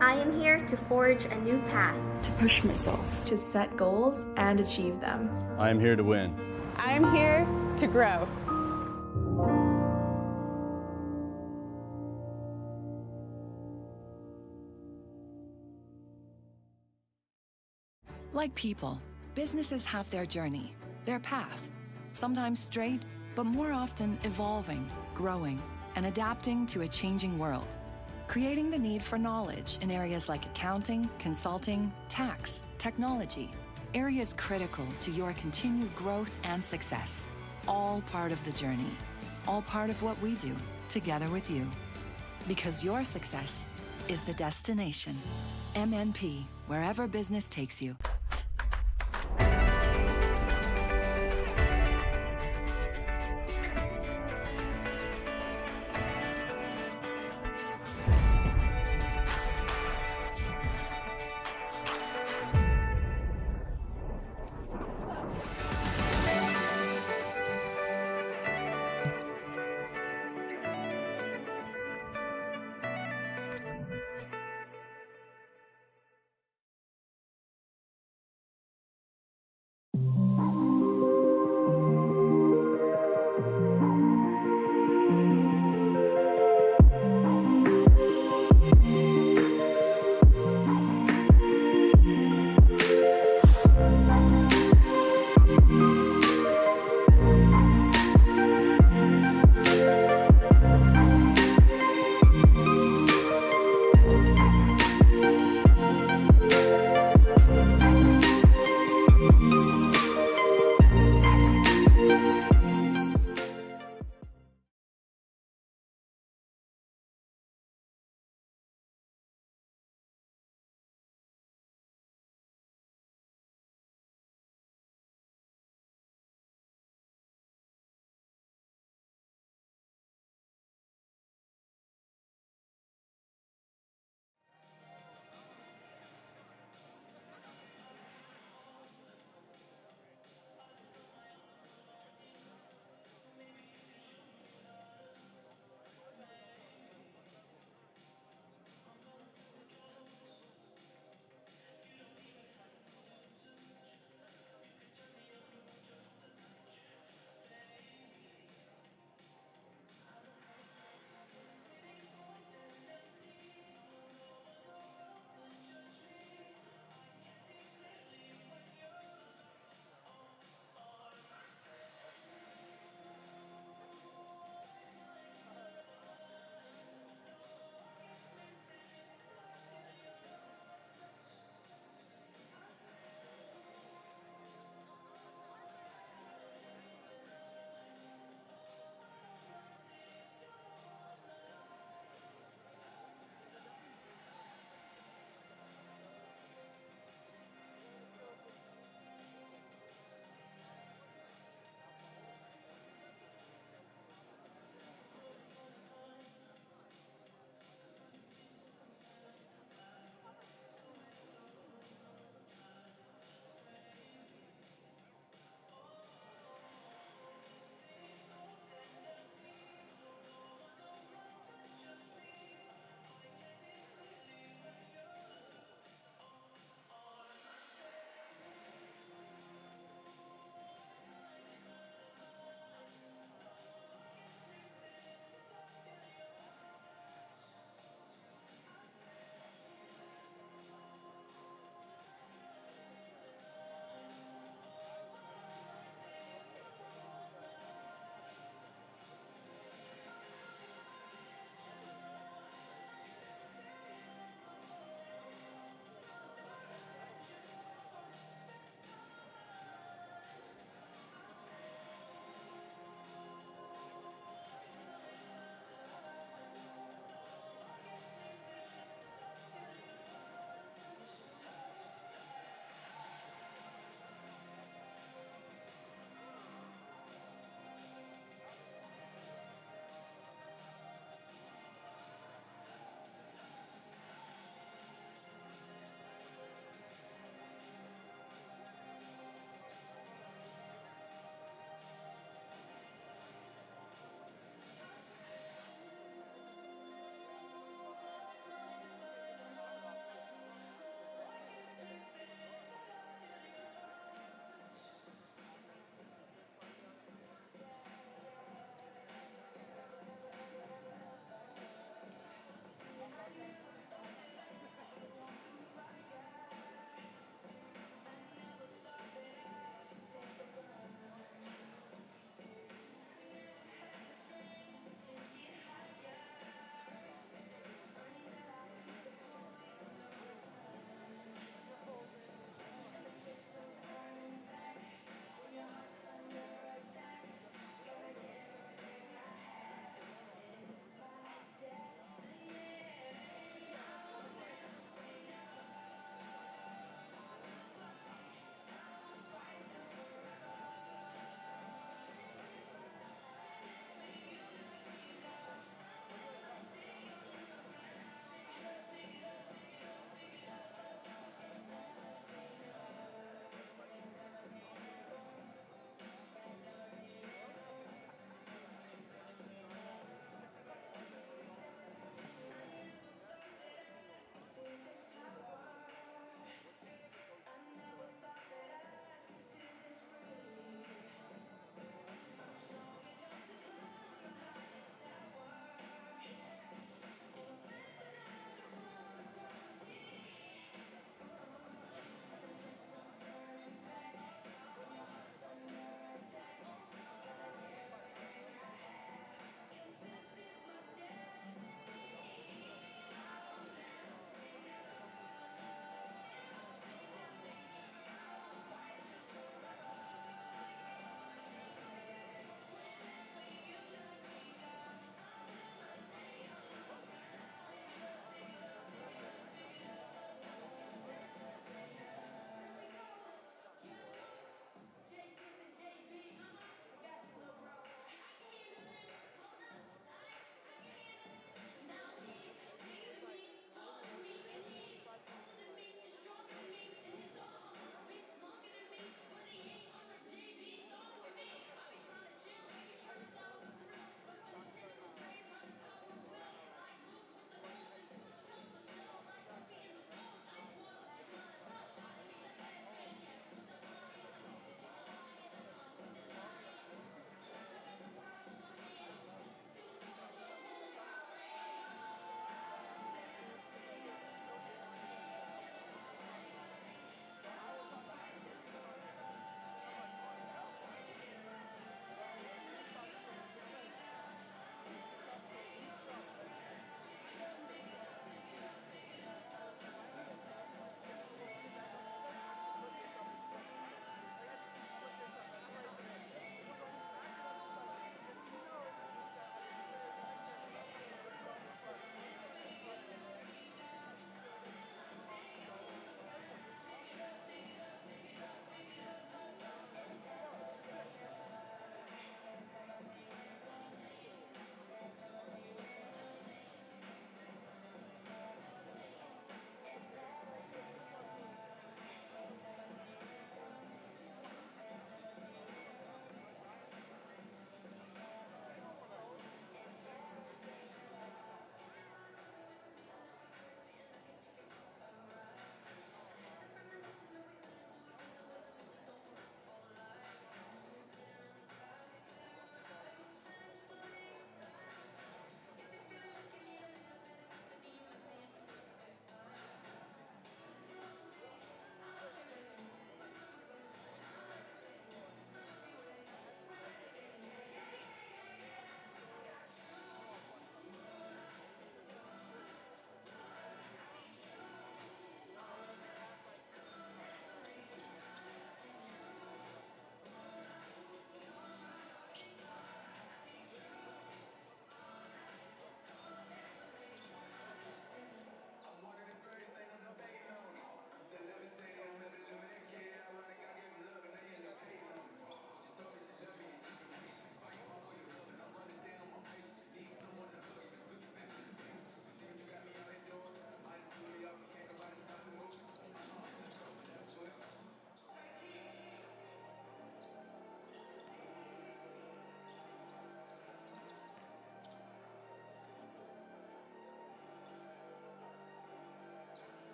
I am here to forge a new path. To push myself. To set goals and achieve them. I am here to win. I am here to grow. Like people, businesses have their journey, their path, sometimes straight, but more often evolving, growing, and adapting to a changing world. Creating the need for knowledge in areas like accounting, consulting, tax, technology, areas critical to your continued growth and success. All part of the journey, all part of what we do together with you. Because your success is the destination. MNP, wherever business takes you.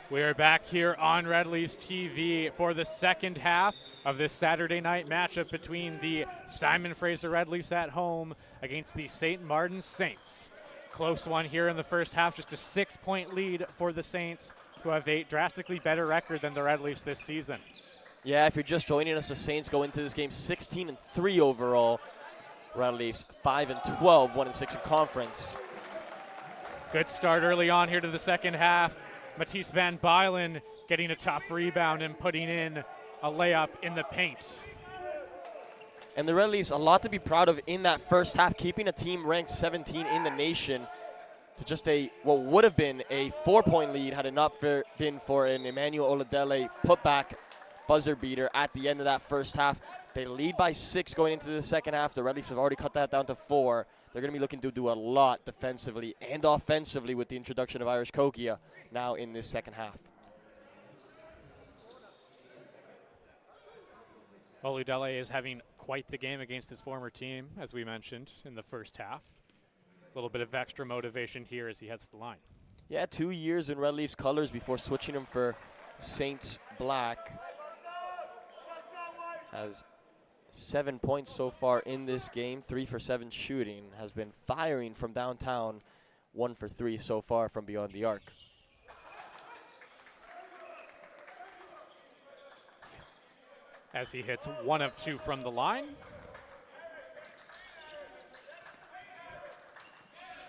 We are back here on Red Leafs TV for the second half of this Saturday night matchup between the Simon Fraser Red Leafs at home against the St. Martin Saints. Close one here in the first half, just a 6-point lead for the Saints, who have a drastically better record than the Red Leafs this season. Yeah, if you're just joining us, the Saints go into this game 16-3 overall. Red Leafs 5-12, 1-6 in conference. Good start early on here to the second half. Matisse Van Bylen getting a tough rebound and putting in a layup in the paint. And the Red Leafs, a lot to be proud of in that first half, keeping a team ranked 17 in the nation to just what would have been a 4-point lead had it not been for an Emmanuel Oladele putback buzzer beater at the end of that first half. They lead by 6 going into the second half. The Red Leafs have already cut that down to 4. They're going to be looking to do a lot defensively and offensively with the introduction of Irish Kokia now in this second half. Oludele is having quite the game against his former team, as we mentioned, in the first half. A little bit of extra motivation here as he heads to the line. Yeah, 2 years in Red Leafs colors before switching him for Saints black. Has 7 points so far in this game, 3 for 7 shooting. Has been firing from downtown, 1 for 3 so far from beyond the arc. As he hits 1 of 2 from the line.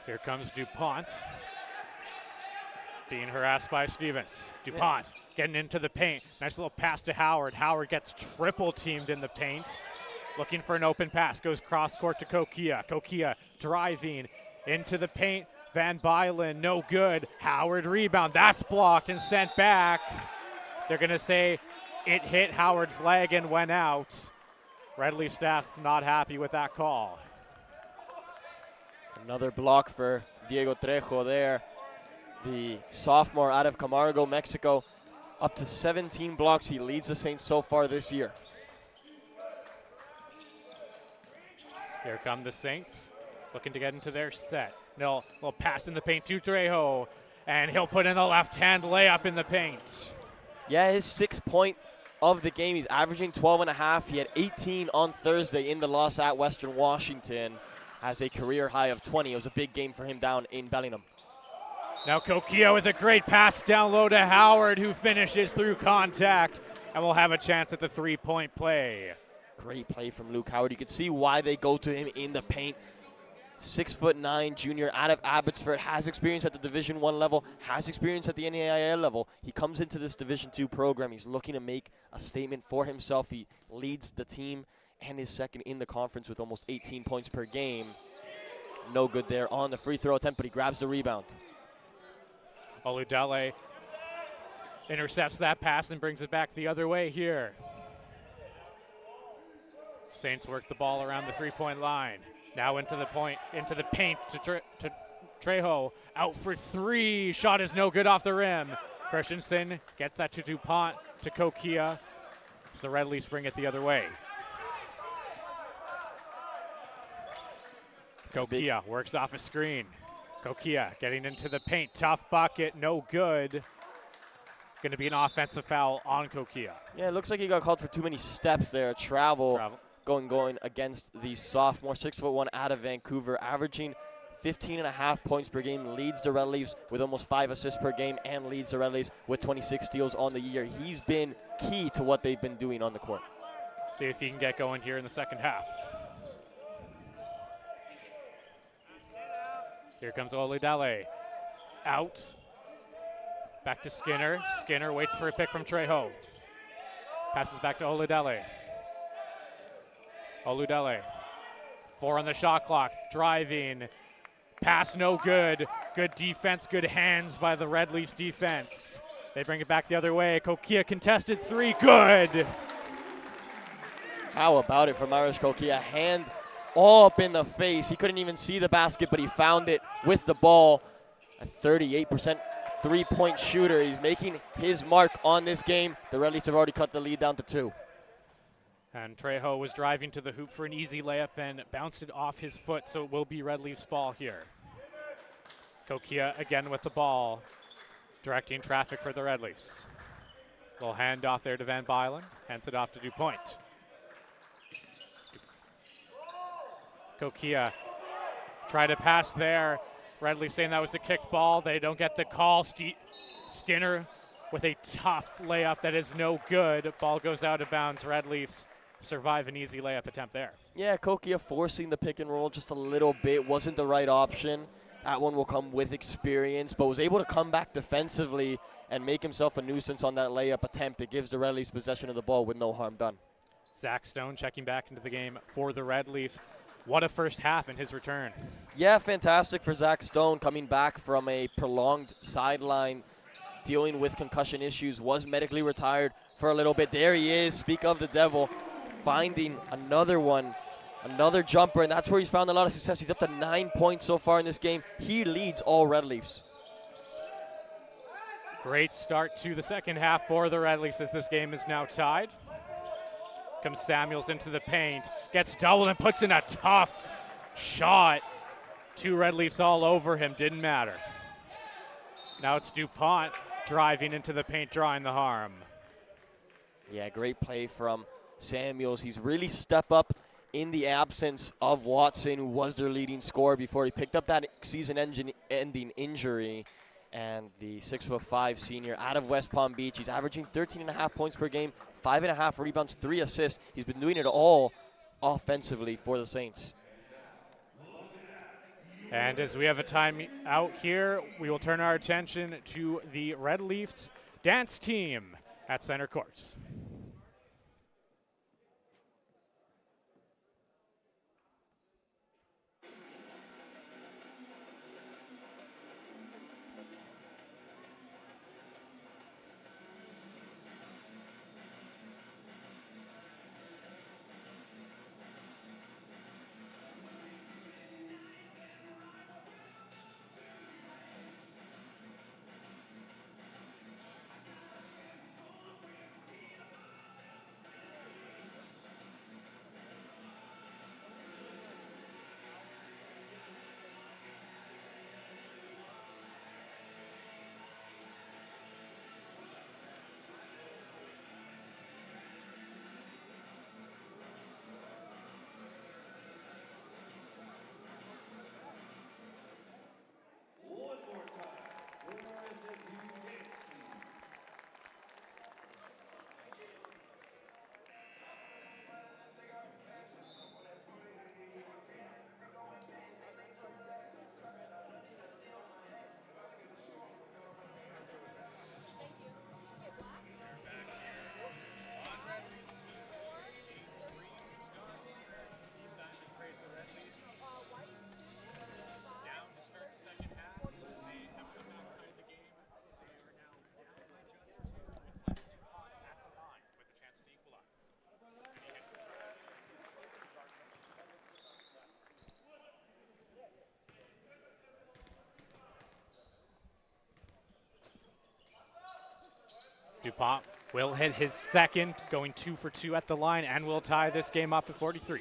Here comes DuPont. Being harassed by Stevens. DuPont getting into the paint. Nice little pass to Howard. Howard gets triple teamed in the paint. Looking for an open pass. Goes cross court to Kokia. Kokia driving into the paint. Van Bylen, no good. Howard rebound. That's blocked and sent back. They're going to say it hit Howard's leg and went out. Red Leaf staff not happy with that call. Another block for Diego Trejo there. The sophomore out of Camargo, Mexico, up to 17 blocks. He leads the Saints so far this year. Here come the Saints, looking to get into their set. No, little pass in the paint to Trejo, and he'll put in the left-hand layup in the paint. Yeah, his 6th point of the game. He's averaging 12.5. He had 18 on Thursday in the loss at Western Washington. Has a career high of 20. It was a big game for him down in Bellingham. Now Kokia with a great pass down low to Howard, who finishes through contact and will have a chance at the 3-point play. Great play from Luke Howard. You can see why they go to him in the paint. 6'9" junior out of Abbotsford, has experience at the Division I level, has experience at the NAIA level. He comes into this Division II program. He's looking to make a statement for himself. He leads the team and is second in the conference with almost 18 points per game. No good there on the free throw attempt, but he grabs the rebound. Oludele intercepts that pass and brings it back the other way here. Saints work the ball around the 3-point line. Now into the paint to Trejo. Out for 3. Shot is no good off the rim. Christensen gets that to DuPont, to Kokia. So the Red Leafs bring it the other way. Kokia works off a screen. Kokia getting into the paint. Tough bucket, no good. Going to be an offensive foul on Kokia. Yeah, it looks like he got called for too many steps there. Travel. Going against the sophomore, 6'1" out of Vancouver, averaging 15.5 points per game, leads the Red Leafs with almost 5 assists per game, and leads the Red Leafs with 26 steals on the year. He's been key to what they've been doing on the court. See if he can get going here in the second half. Here comes Oludele. Out. Back to Skinner. Skinner waits for a pick from Trejo. Passes back to Oludele. Oludele. 4 on the shot clock. Driving. Pass no good. Good defense, good hands by the Red Leafs defense. They bring it back the other way. Kokia contested 3. Good. How about it from Irish Kokia? Hand all up in the face. He couldn't even see the basket, but he found it with the ball. A 38% 3-point shooter. He's making his mark on this game. The Red Leafs have already cut the lead down to 2. And Trejo was driving to the hoop for an easy layup and bounced it off his foot, so it will be Red Leafs ball here. Kokia again with the ball, directing traffic for the Red Leafs. Little handoff there to Van Bylen, hands it off to DuPont. Kokia try to pass there. Red Leafs saying that was a kicked ball. They don't get the call. Skinner with a tough layup that is no good. Ball goes out of bounds. Red Leafs survive an easy layup attempt there. Yeah, Kokia forcing the pick and roll just a little bit. Wasn't the right option. That one will come with experience, but was able to come back defensively and make himself a nuisance on that layup attempt. It gives the Red Leafs possession of the ball with no harm done. Zach Stone checking back into the game for the Red Leafs. What a first half in his return. Yeah, fantastic for Zach Stone coming back from a prolonged sideline, dealing with concussion issues, was medically retired for a little bit. There he is, speak of the devil, finding another one, another jumper, and that's where he's found a lot of success. He's up to 9 points so far in this game. He leads all Red Leafs. Great start to the second half for the Red Leafs as this game is now tied. Comes Samuels into the paint, gets doubled and puts in a tough shot. 2 Red Leafs all over him, didn't matter. Now it's DuPont driving into the paint, drawing the harm. Yeah, great play from Samuels. He's really stepped up in the absence of Watson, who was their leading scorer before he picked up that season-ending injury. And the 6'5" senior out of West Palm Beach. He's averaging 13.5 points per game, 5.5 rebounds, 3 assists. He's been doing it all offensively for the Saints. And as we have a time out here, we will turn our attention to the Red Leafs dance team at center court. DuPont will hit his second, going 2 for 2 at the line, and will tie this game up at 43.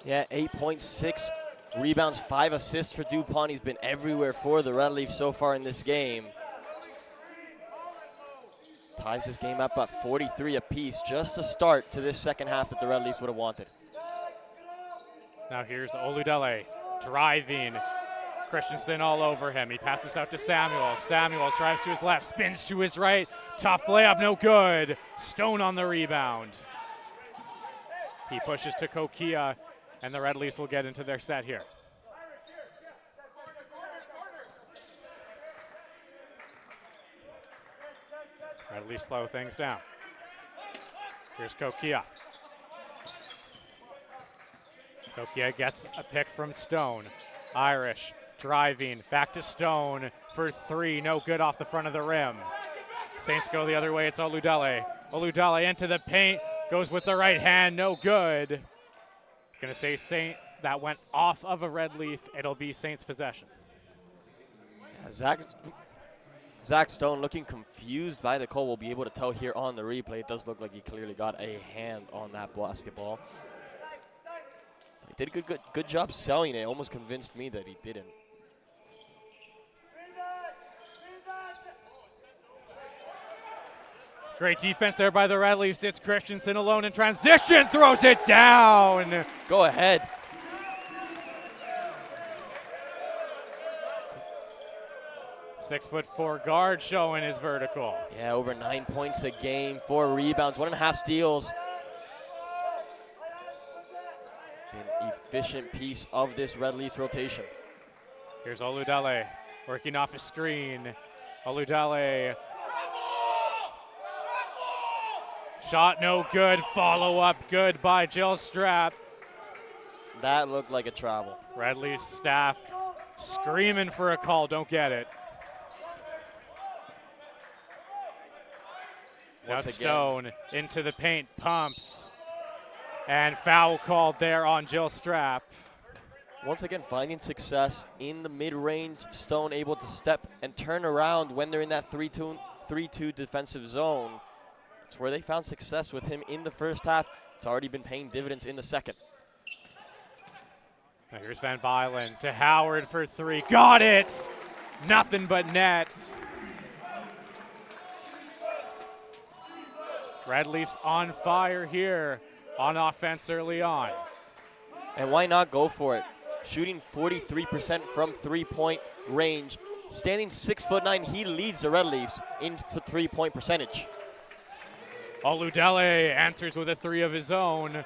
Yeah, 8.6 rebounds, 5 assists for DuPont. He's been everywhere for the Red Leafs so far in this game. Ties this game up at 43 apiece. Just a start to this second half that the Red Leafs would have wanted. Now here's Oludele driving. Christensen all over him. He passes out to Samuels. Samuels drives to his left, spins to his right. Tough layup, no good. Stone on the rebound. He pushes to Kokia, and the Red Leafs will get into their set here. Red Leafs slow things down. Here's Kokia. Kokia gets a pick from Stone. Irish driving, back to Stone for 3, no good off the front of the rim. Saints go the other way, it's Oludele. Oludele into the paint, goes with the right hand, no good. Gonna say Saint, that went off of a Red Leaf, it'll be Saints possession. Yeah, Zach Stone looking confused by the call. We'll be able to tell here on the replay. It does look like he clearly got a hand on that basketball. He did a good job selling it. Almost convinced me that he didn't. Great defense there by the Red Leafs. It's Christensen alone in transition, throws it down. Go ahead. "6'4" guard showing his vertical. Yeah, over 9 points a game, 4 rebounds, 1.5 steals. An efficient piece of this Red Leafs rotation. Here's Oludale working off a screen. Oludale. Shot no good. Follow up good by Jill Strapp. That looked like a travel. Red Leafs staff screaming for a call. Don't get it. Now Once again. Stone into the paint, pumps. And foul called there on Jill Strapp. Once again, finding success in the mid-range. Stone able to step and turn around when they're in that 3-2 defensive zone. It's where they found success with him in the first half. It's already been paying dividends in the second. Now here's Van Bylen to Howard for 3. Got it! Nothing but net. Red Leafs on fire here on offense early on. And why not go for it? Shooting 43% from three-point range. Standing 6'9", he leads the Red Leafs in three-point percentage. Oludale answers with a 3 of his own.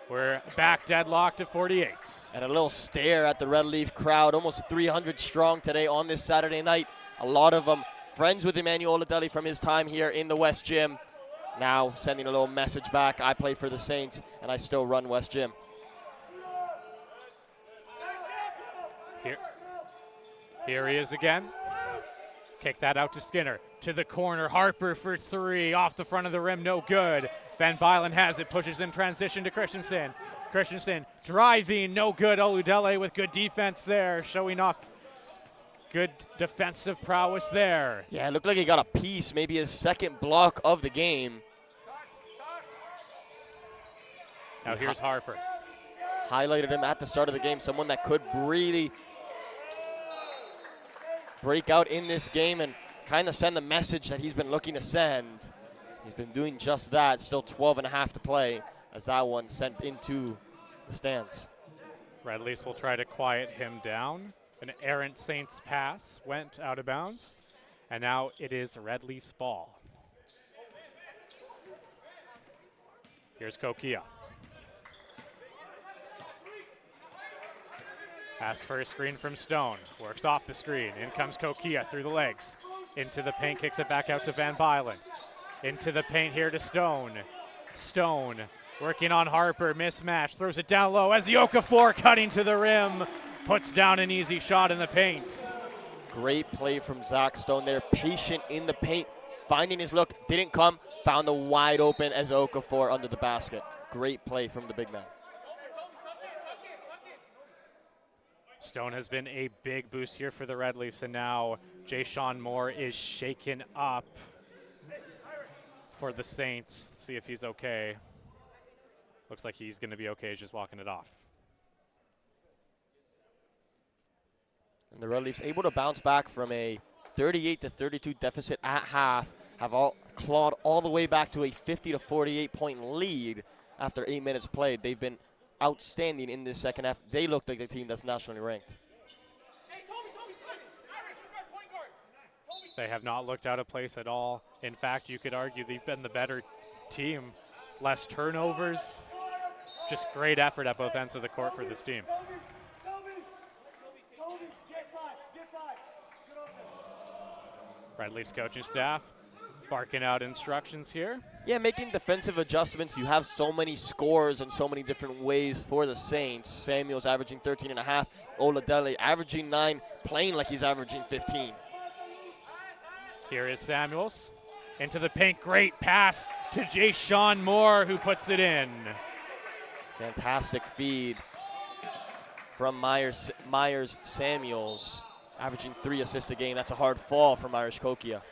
We're back deadlocked at 48. And a little stare at the Red Leaf crowd, almost 300 strong today on this Saturday night. A lot of them friends with Emmanuel Oludale from his time here in the West Gym. Now sending a little message back. I play for the Saints, and I still run West Gym. Here he is again. Kick that out to Skinner. To the corner, Harper for 3. Off the front of the rim, no good. Van Bylen has it, pushes in transition to Christensen. Christensen driving, no good. Oludale with good defense there, showing off good defensive prowess there. Yeah, it looked like he got a piece, maybe his second block of the game. Now here's Harper. Highlighted him at the start of the game, someone that could really break out in this game and kind of send the message that he's been looking to send. He's been doing just that. Still 12.5 to play as that one sent into the stands. Red Leafs will try to quiet him down. An errant Saints pass went out of bounds. And now it is Red Leafs ball. Here's Kokia. Pass for a screen from Stone. Works off the screen. In comes Kokia through the legs. Into the paint, kicks it back out to Van Bylen. Into the paint here to Stone. Stone working on Harper. Mismatch. Throws it down low as Okafor cutting to the rim. Puts down an easy shot in the paint. Great play from Zach Stone there. Patient in the paint. Finding his look. Didn't come. Found the wide open as Okafor under the basket. Great play from the big man. Stone has been a big boost here for the Red Leafs, and now Jay-Sean Moore is shaken up for the Saints. See if he's okay. Looks like he's going to be okay. He's just walking it off. And the Red Leafs able to bounce back from a 38-32 deficit at half, have all clawed all the way back to a 50-48 point lead after 8 minutes played. They've been outstanding in this second half. They look like the team that's nationally ranked. They have not looked out of place at all. In fact, you could argue they've been the better team. Less turnovers. Just great effort at both ends of the court for this team. Red Leafs coaching staff barking out instructions here. Yeah, making defensive adjustments. You have so many scores and so many different ways for the Saints. Samuels averaging 13.5. Oludale averaging 9, playing like he's averaging 15. Here is Samuels. Into the paint, great pass to Jay-Sean Moore, who puts it in. Fantastic feed from Myers Samuels, averaging 3 assists a game. That's a hard fall for Myers Kokia.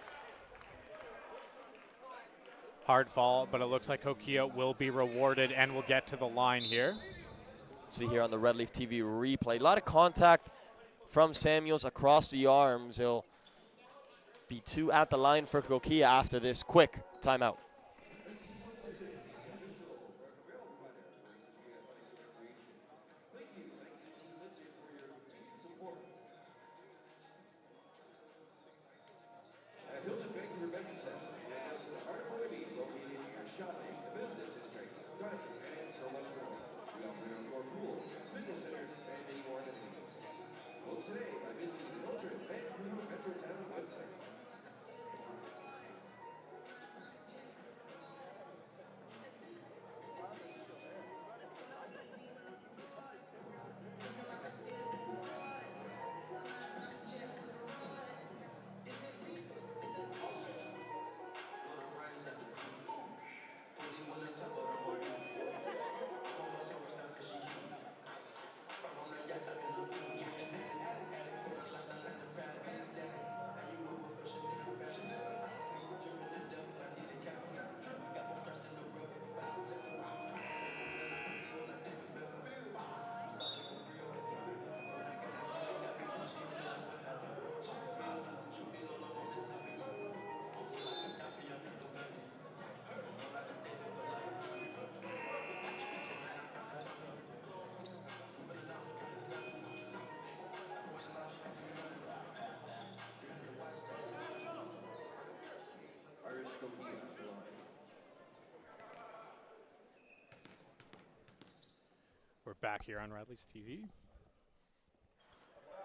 Hard fall, but it looks like Kokia will be rewarded and will get to the line here. See here on the Red Leaf TV replay. A lot of contact from Samuels across the arms. He'll be 2 at the line for Kokia after this quick timeout. We're back here on Radley's TV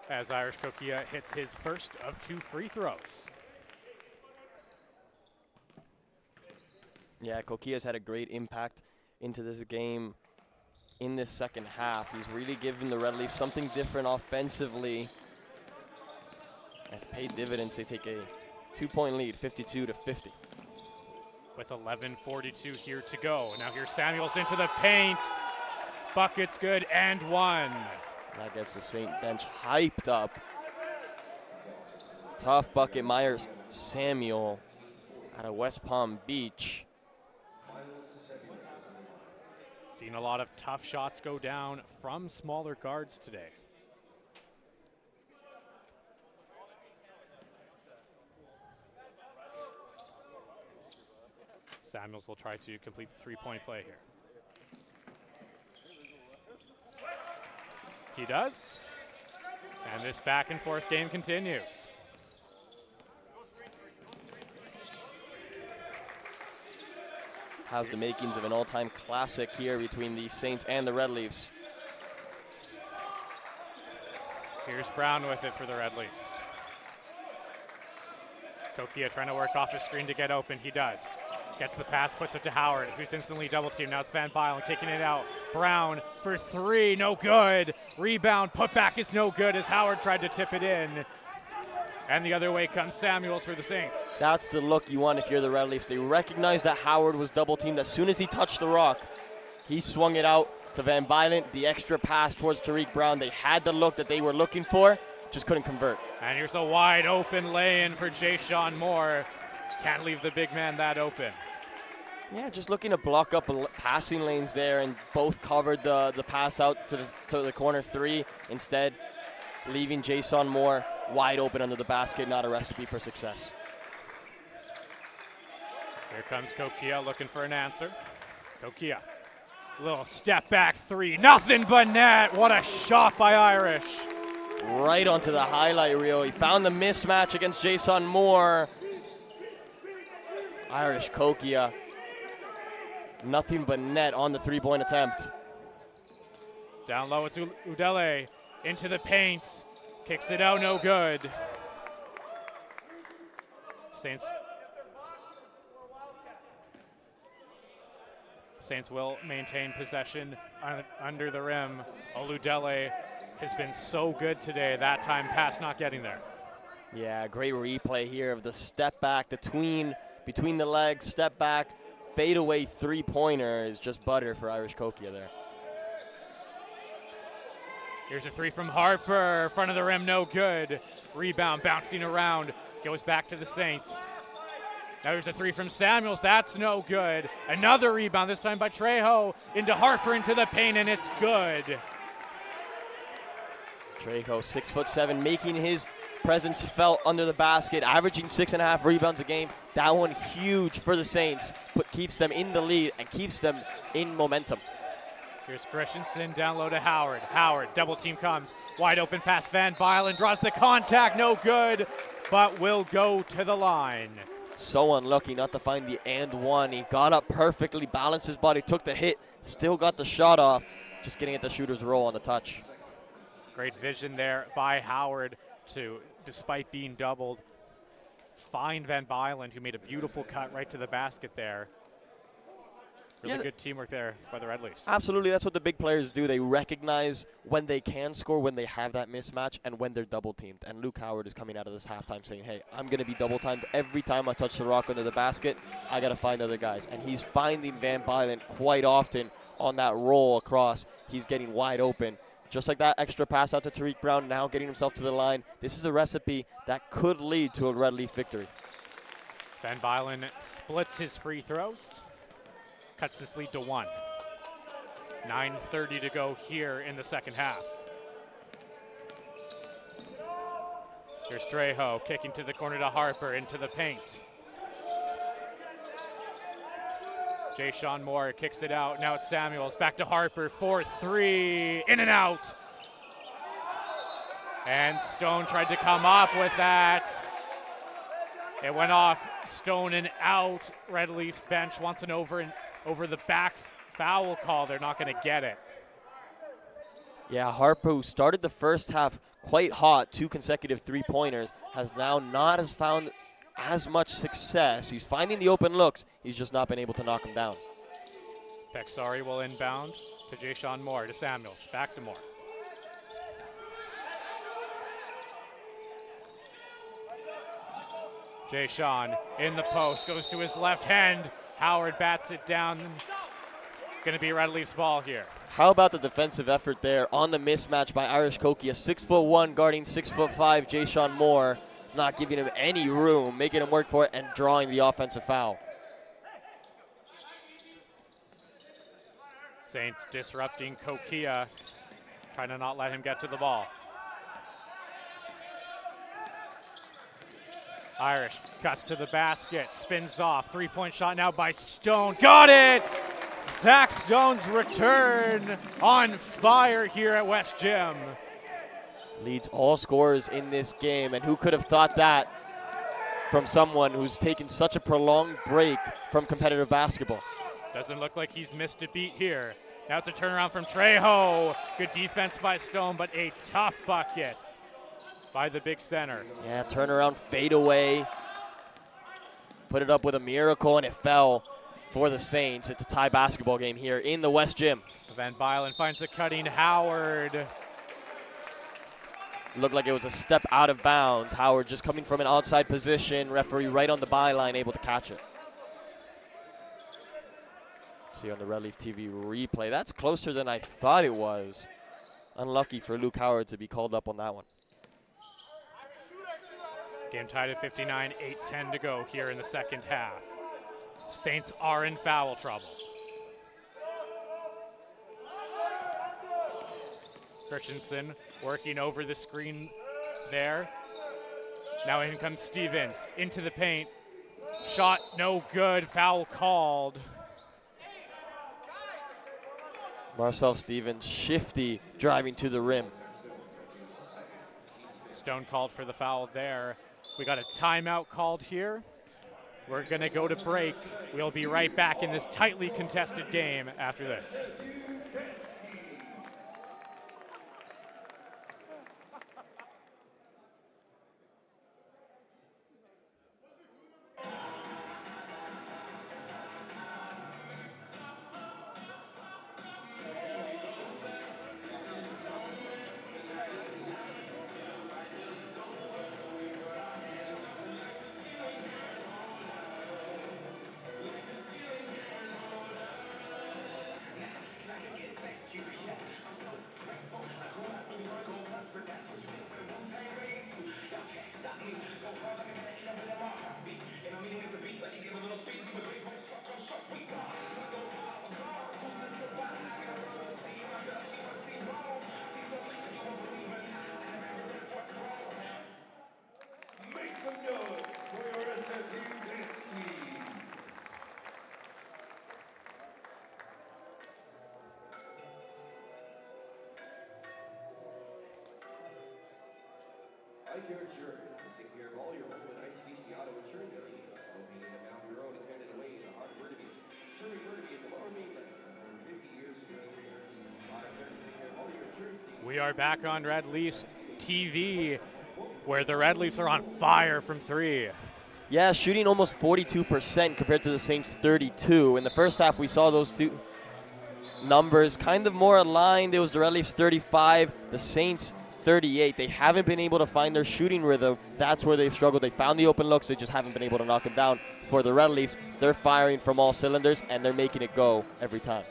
as Irish Kokia hits his first of 2 free throws. Yeah, Kokia's had a great impact into this game in this second half. He's really given the Red Leafs something different offensively. It's paid dividends. They take a 2-point lead, 52-50. With 11:42 here to go. Now here's Samuels into the paint. Bucket's good, and one. That gets the St. bench hyped up. Tough bucket, Myers Samuel out of West Palm Beach. Seen a lot of tough shots go down from smaller guards today. Samuels will try to complete the 3-point play here. He does. And this back and forth game continues. Has the makings of an all-time classic here between the Saints and the Red Leafs. Here's Brown with it for the Red Leafs. Kokia trying to work off his screen to get open. He does. Gets the pass, puts it to Howard, who's instantly double teamed. Now it's Van Bylen kicking it out. Brown for 3, no good. Rebound, put back is no good as Howard tried to tip it in. And the other way comes Samuels for the Saints. That's the look you want if you're the Red Leafs. They recognize that Howard was double teamed as soon as he touched the rock. He swung it out to Van Bylen, the extra pass towards Tariq Brown. They had the look that they were looking for, just couldn't convert. And here's a wide open lay-in for Jay-Sean Moore. Can't leave the big man that open. Yeah, just looking to block up passing lanes there, and both covered the pass out to the corner 3. Instead, leaving Jay-Sean Moore wide open under the basket, not a recipe for success. Here comes Kokia looking for an answer. Kokia, little step back 3, nothing but net. What a shot by Irish. Right onto the highlight reel. He found the mismatch against Jay-Sean Moore. Irish Kokia, nothing but net on the 3-point attempt. Down low, it's Udele into the paint. Kicks it out, no good. Saints will maintain possession under the rim. Oludele has been so good today. That time pass not getting there. Yeah, great replay here of the step back, the between the legs, step back, fadeaway 3-pointer is just butter for Irish Kokia there. Here's a 3 from Harper, front of the rim, no good. Rebound, bouncing around, goes back to the Saints. Now there's a 3 from Samuels, that's no good. Another rebound, this time by Trejo, into Harper, into the paint, and it's good. Trejo, 6'7", making his presence felt under the basket, averaging 6.5 rebounds a game. That one huge for the Saints, keeps them in the lead and keeps them in momentum. Here's Christensen down low to Howard. Howard, double team comes. Wide open pass, Van Bylen draws the contact, no good, but will go to the line. So unlucky not to find the and one. He got up perfectly, balanced his body, took the hit, still got the shot off. Just getting at the shooter's roll on the touch. Great vision there by Howard to, despite being doubled, find Van Bylen, who made a beautiful cut right to the basket there. Really good teamwork there by the Red Leafs. Absolutely, that's what the big players do. They recognize when they can score, when they have that mismatch, and when they're double-teamed. And Luke Howard is coming out of this halftime saying, hey, I'm going to be double-timed every time I touch the rock under the basket. I got to find other guys. And he's finding Van Bylen quite often on that roll across. He's getting wide open. Just like that extra pass out to Tariq Brown, now getting himself to the line. This is a recipe that could lead to a Red Leaf victory. Van Bylen splits his free throws. Cuts this lead to 1. 9:30 to go here in the second half. Here's Trejo kicking to the corner to Harper into the paint. Jay Sean Moore kicks it out. Now it's Samuels. Back to Harper. 4-3. In and out. And Stone tried to come up with that. It went off Stone and out. Red Leafs bench wants an over the back foul call. They're not going to get it. Yeah, Harper, who started the first half quite hot, 2 consecutive three-pointers, has now not as found as much success. He's finding the open looks. He's just not been able to knock them down. Peksari will inbound to Jay Sean Moore, to Samuels, back to Moore. Jay Sean in the post, goes to his left hand. Howard bats it down. Going to be Red Leafs ball here. How about the defensive effort there on the mismatch by Irish Koki, a 6'1" guarding 6'5" Jay Sean Moore, not giving him any room, making him work for it and drawing the offensive foul. Saints disrupting Kokia, trying to not let him get to the ball. Irish cuts to the basket, spins off, three-point shot now by Stone. Got it! Zach Stone's return on fire here at West Gym. Leads all scorers in this game, and who could have thought that from someone who's taken such a prolonged break from competitive basketball. Doesn't look like he's missed a beat here. Now it's a turnaround from Trejo. Good defense by Stone, but a tough bucket by the big center. Yeah, turnaround, fade away. Put it up with a miracle, and it fell for the Saints. It's a tie basketball game here in the West Gym. Van Bylen finds a cutting Howard. Looked like it was a step out of bounds. Howard just coming from an outside position. Referee right on the byline, able to catch it. See on the Red Leaf TV replay. That's closer than I thought it was. Unlucky for Luke Howard to be called up on that one. Game tied at 59, 8:10 to go here in the second half. Saints are in foul trouble. Christensen working over the screen there. Now in comes Stevens into the paint. Shot no good, foul called. Marcel Stevens, shifty, driving to the rim. Stone called for the foul there. We got a timeout called here. We're gonna go to break. We'll be right back in this tightly contested game after this. Icare Insurance is taking care of all your home and ICBC auto insurance needs. Located in Mountain Road and Canada Way in the heart of Burnaby. Serving Burnaby and the Lower Mainland for over 50 years since experience. Icare can take care of all your insurance needs. We are back on Red Leafs TV, where the Red Leafs are on fire from three. Yeah, shooting almost 42% compared to the Saints 32. In the first half, we saw those two numbers kind of more aligned. It was the Red Leafs 35, the Saints 38. They haven't been able to find their shooting rhythm. That's where they've struggled. They found the open looks. They just haven't been able to knock them down. For the Red Leafs, they're firing from all cylinders, and they're making it go every time.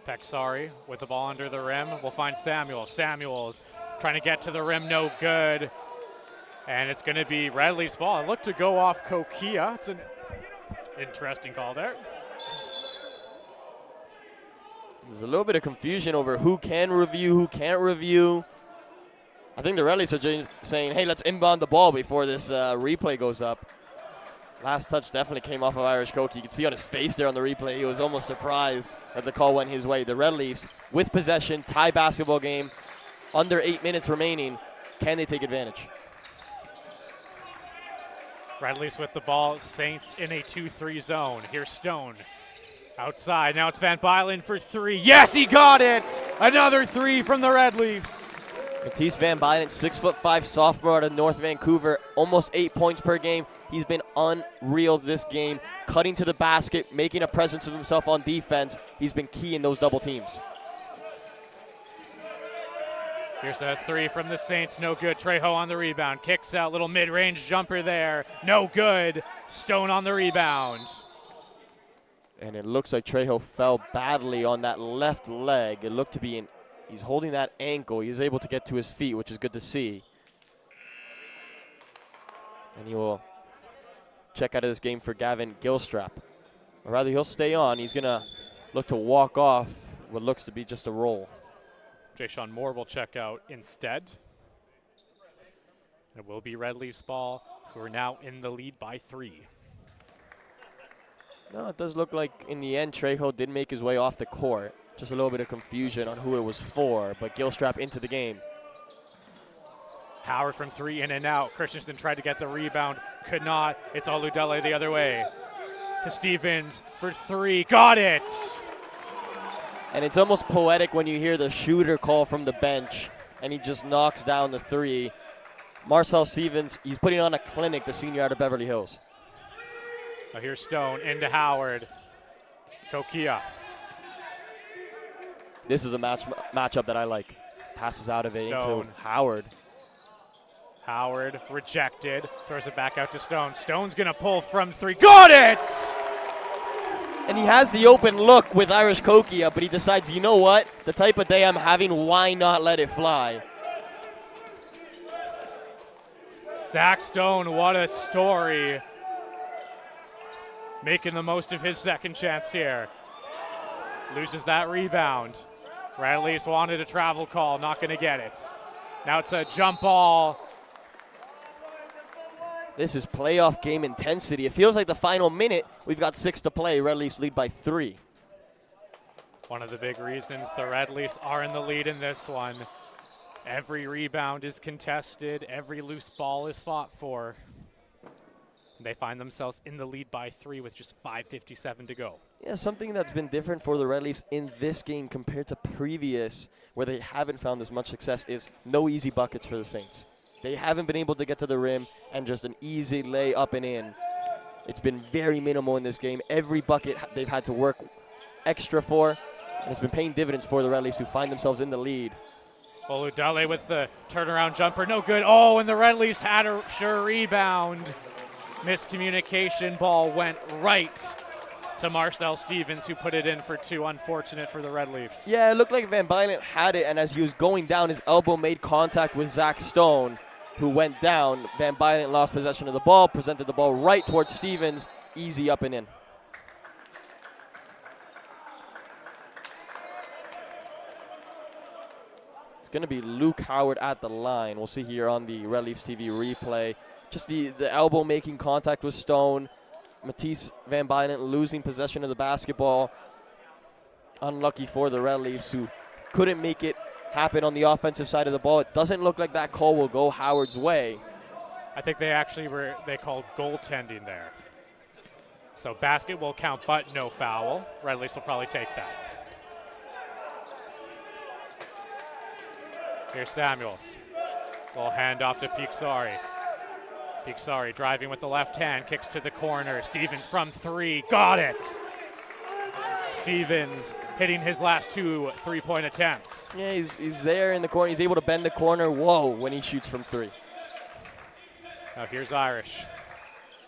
Peksari with the ball under the rim. We'll find Samuels. Samuels trying to get to the rim, no good. And it's going to be Red Leafs ball. It looked to go off Kokia. It's an interesting call there. There's a little bit of confusion over who can review, who can't review. I think the Red Leafs are just saying, hey, let's inbound the ball before this replay goes up. Last touch definitely came off of Irish Koki. You can see on his face there on the replay, he was almost surprised that the call went his way. The Red Leafs with possession, tie basketball game, under 8 minutes remaining. Can they take advantage? Red Leafs with the ball, Saints in a 2-3 zone. Here's Stone. Outside, now it's Van Bylen for three. Yes, he got it! Another three from the Red Leafs. Matisse Van Bylen, 6'5" sophomore out of North Vancouver, almost 8 points per game. He's been unreal this game, cutting to the basket, making a presence of himself on defense. He's been key in those double teams. Here's a three from the Saints, no good. Trejo on the rebound, kicks out, little mid-range jumper there, no good. Stone on the rebound. And it looks like Trejo fell badly on that left leg. It looked to be he's holding that ankle. He's able to get to his feet, which is good to see. And he will check out of this game for Gavin Gilstrap. Or rather, he'll stay on. He's going to look to walk off what looks to be just a roll. Jayshawn Moore will check out instead. It will be Red Leafs ball, who are now in the lead by 3. No, it does look like in the end Trejo did make his way off the court. Just a little bit of confusion on who it was for, but Gilstrap into the game. Howard from three, in and out. Christensen tried to get the rebound, could not. It's Oludele the other way. To Stevens for three, got it! And it's almost poetic when you hear the shooter call from the bench, and he just knocks down the three. Marcel Stevens, he's putting on a clinic, the senior out of Beverly Hills. Now here's Stone, into Howard. Kokia. This is a matchup that I like. Passes out of it Stone. into Howard. Howard rejected, throws it back out to Stone. Stone's gonna pull from three, got it! And he has the open look with Irish Kokia, but he decides, you know what? The type of day I'm having, why not let it fly? Zach Stone, what a story. Making the most of his second chance here. Loses that rebound. Red Leafs wanted a travel call, not gonna get it. Now it's a jump ball. This is playoff game intensity. It feels like the final minute. We've got 6 to play. Red Leafs lead by 3. One of the big reasons the Red Leafs are in the lead in this one. Every rebound is contested. Every loose ball is fought for. They find themselves in the lead by 3 with just 5:57 to go. Yeah, something that's been different for the Red Leafs in this game compared to previous, where they haven't found as much success, is no easy buckets for the Saints. They haven't been able to get to the rim and just an easy lay up and in. It's been very minimal in this game. Every bucket they've had to work extra for, and it's been paying dividends for the Red Leafs, who find themselves in the lead. Oludele with the turnaround jumper, no good. Oh, and the Red Leafs had a sure rebound. Miscommunication, ball went right to Marcel Stevens, who put it in for 2. Unfortunate for the Red Leafs. Yeah, it looked like Van Bylen had it, and as he was going down, his elbow made contact with Zach Stone, who went down. Van Bylen lost possession of the ball, presented the ball right towards Stevens, easy up and in. It's going to be Luke Howard at the line. We'll see here on the Red Leafs TV replay. Just the elbow making contact with Stone. Matisse Van Bylen losing possession of the basketball. Unlucky for the Red Leafs, who couldn't make it happen on the offensive side of the ball. It doesn't look like that call will go Howard's way. I think they called goaltending there. So basket will count, but no foul. Red Leafs will probably take that. Here's Samuels. Little handoff to Piksari. Piksari driving with the left hand, kicks to the corner. Stevens from 3, got it! Stevens hitting his last 2 3-point attempts. Yeah, he's there in the corner. He's able to bend the corner. Whoa, when he shoots from 3. Now here's Irish.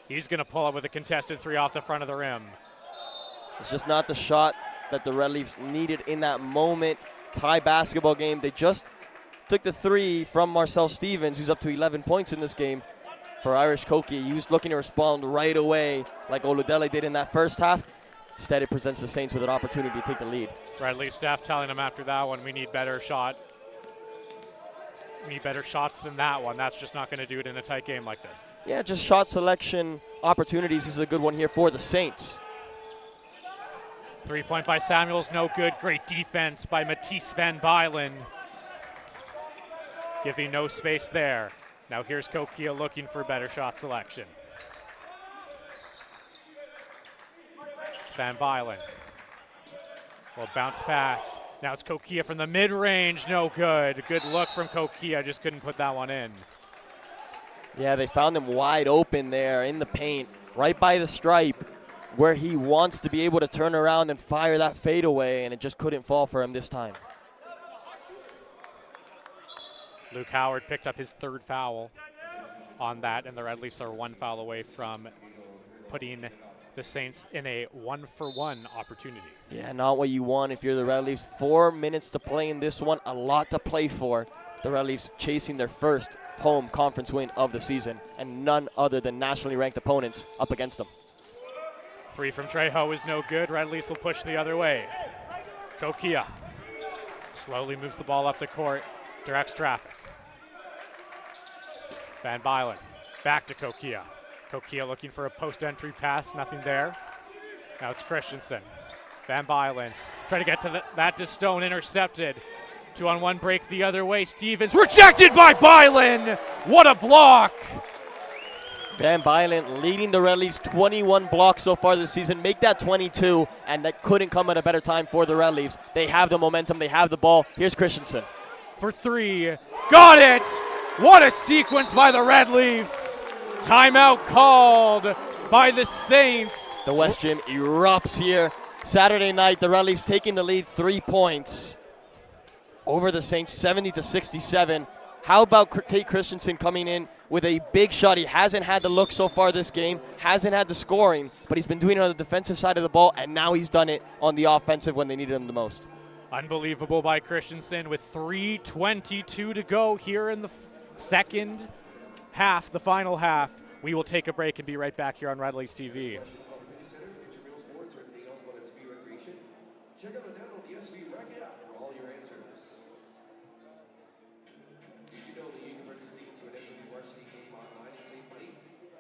He's going to pull up with a contested 3 off the front of the rim. It's just not the shot that the Red Leafs needed in that moment. Tie basketball game. They just took the 3 from Marcel Stevens, who's up to 11 points in this game. For Irish Koki, he was looking to respond right away like Oludele did in that first half. Instead, it presents the Saints with an opportunity to take the lead. Red Leaf staff telling him after that one, we need better shot. We need better shots than that one. That's just not going to do it in a tight game like this. Yeah, just shot selection opportunities. This is a good one here for the Saints. 3-point by Samuels, no good. Great defense by Matisse Van Bylen. Giving no space there. Now here's Kokia looking for better shot selection. It's Van Bylen. Well, bounce pass. Now it's Kokia from the mid-range, no good. Good look from Kokia, just couldn't put that one in. Yeah, they found him wide open there in the paint, right by the stripe, where he wants to be able to turn around and fire that fadeaway, and it just couldn't fall for him this time. Luke Howard picked up his 3rd foul on that, and the Red Leafs are 1 foul away from putting the Saints in a 1-for-1 opportunity. Yeah, not what you want if you're the Red Leafs. 4 minutes to play in this one, a lot to play for. The Red Leafs chasing their first home conference win of the season, and none other than nationally ranked opponents up against them. 3 from Trejo is no good. Red Leafs will push the other way. Kokia slowly moves the ball up the court, directs traffic. Van Bylen back to Kokia. Kokia looking for a post-entry pass, nothing there. Now it's Christensen. Van Bylen trying to get to that to Stone, intercepted. 2-on-1 break the other way. Stevens rejected by Bylen. What a block! Van Bylen leading the Red Leafs, 21 blocks so far this season. Make that 22, and that couldn't come at a better time for the Red Leafs. They have the momentum. They have the ball. Here's Christensen. For 3. Got it! What a sequence by the Red Leafs. Timeout called by the Saints. The West Gym erupts here. Saturday night, the Red Leafs taking the lead 3 points over the Saints, 70-67. How about Tate Christensen coming in with a big shot? He hasn't had the look so far this game, hasn't had the scoring, but he's been doing it on the defensive side of the ball, and now he's done it on the offensive when they needed him the most. Unbelievable by Christensen with 3:22 to go here in the second half, the final half. We will take a break and be right back here on Red Leafs TV. Check out the download the SFU Racket app for all your answers. Did you know that you can purchase tickets to an SFU varsity game online and save money?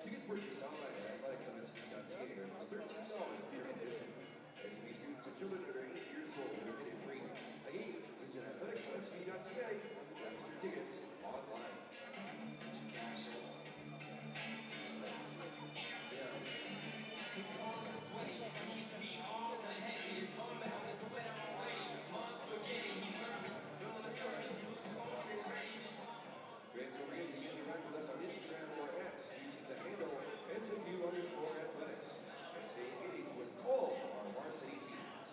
Tickets purchased online at athletics.sfu.ca are about $13 per admission. SFU students and children under 8 years old are admitted free. Again, visit athletics.sfu.ca. Register tickets online. SFU_athletics and stay engaged with all our varsity teams.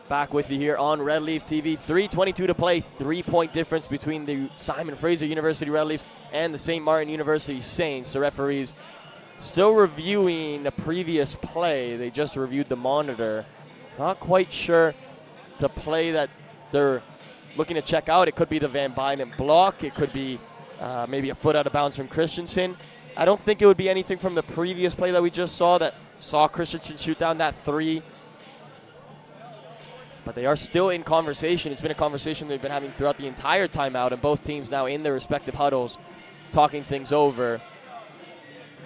Back with you here on Red Leaf TV. 3:22 to play. 3-point difference between the Simon Fraser University Red Leafs and the St. Martin University Saints. The referees still reviewing the previous play. They just reviewed the monitor. Not quite sure the play that they're looking to check out. It could be the Van Buynen block. It could be maybe a foot out of bounds from Christensen. I don't think it would be anything from the previous play that we just saw Christensen shoot down that three. But they are still in conversation. It's been a conversation they've been having throughout the entire timeout, and both teams now in their respective huddles talking things over.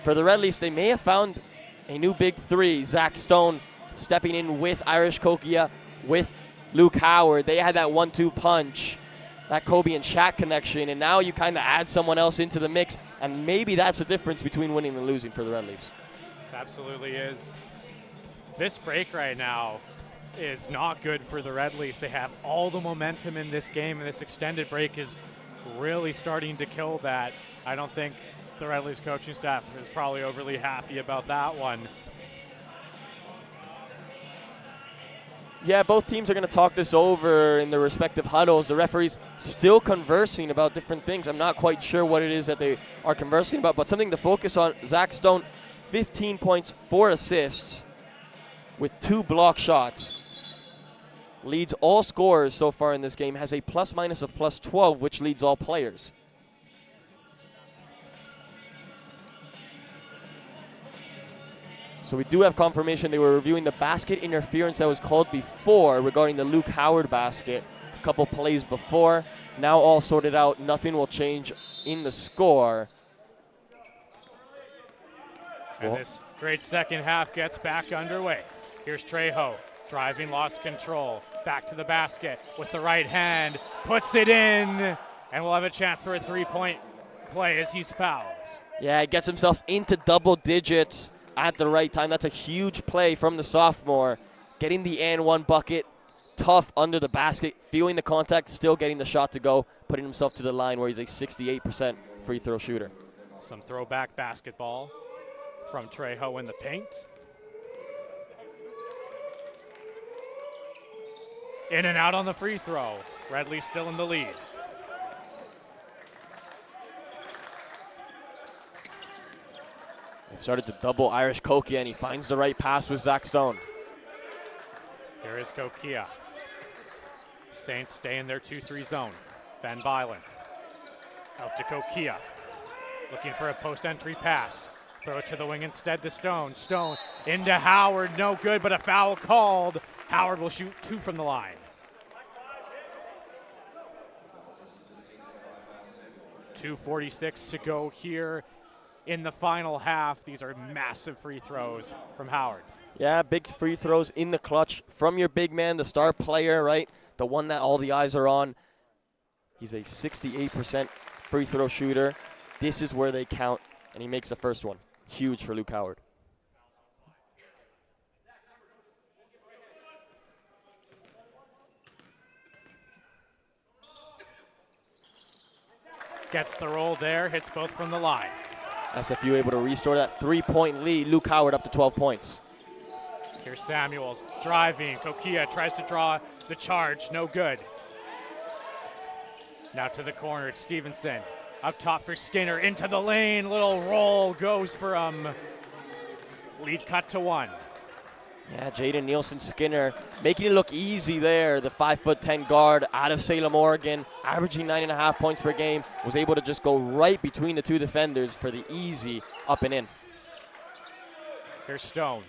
For the Red Leafs, they may have found a new big three. Zach Stone stepping in with Irish Kokia, with Luke Howard. They had that 1-2 punch, that Kobe and Shaq connection, and now you kind of add someone else into the mix, and maybe that's the difference between winning and losing for the Red Leafs. Absolutely is. This break right now is not good for the Red Leafs. They have all the momentum in this game, and this extended break is really starting to kill that. I don't think the Red Leafs coaching staff is probably overly happy about that one. Yeah, both teams are going to talk this over in their respective huddles. The referees still conversing about different things. I'm not quite sure what it is that they are conversing about, but something to focus on. Zach Stone, 15 points, 4 assists with 2 block shots. Leads all scorers so far in this game, has a plus-minus of +12, which leads all players. So we do have confirmation they were reviewing the basket interference that was called before regarding the Luke Howard basket a couple plays before. Now all sorted out. Nothing will change in the score. And this great second half gets back underway. Here's Trejo. Driving, lost control. Back to the basket with the right hand. Puts it in. And we'll have a chance for a 3-point play as he's fouled. Yeah, he gets himself into double digits at the right time. That's a huge play from the sophomore. Getting the and one bucket. Tough under the basket. Feeling the contact. Still getting the shot to go. Putting himself to the line where he's a 68% free throw shooter. Some throwback basketball from Trejo in the paint. In and out on the free throw. Red Leafs still in the lead. They've started to double Irish Kokia, and he finds the right pass with Zach Stone. Here is Kokia. Saints stay in their 2-3 zone. Van Buylen. Out to Kokia. Looking for a post-entry pass. Throw it to the wing instead to Stone. Stone into Howard. No good, but a foul called. Howard will shoot 2 from the line. 2:46 to go here in the final half. These are massive free throws from Howard. Yeah, big free throws in the clutch from your big man, the star player, right? The one that all the eyes are on. He's a 68% free throw shooter. This is where they count, and he makes the first one. Huge for Luke Howard. Gets the roll there, hits both from the line. SFU able to restore that 3-point lead. Luke Howard up to 12 points. Here's Samuels driving. Kokia tries to draw the charge, no good. Now to the corner, it's Stevenson. Up top for Skinner, into the lane, little roll goes for lead cut to 1. Yeah, Jaden Nielsen Skinner making it look easy there. The 5'10" guard out of Salem, Oregon, averaging 9.5 points per game, was able to just go right between the 2 defenders for the easy up and in. Here's Stone.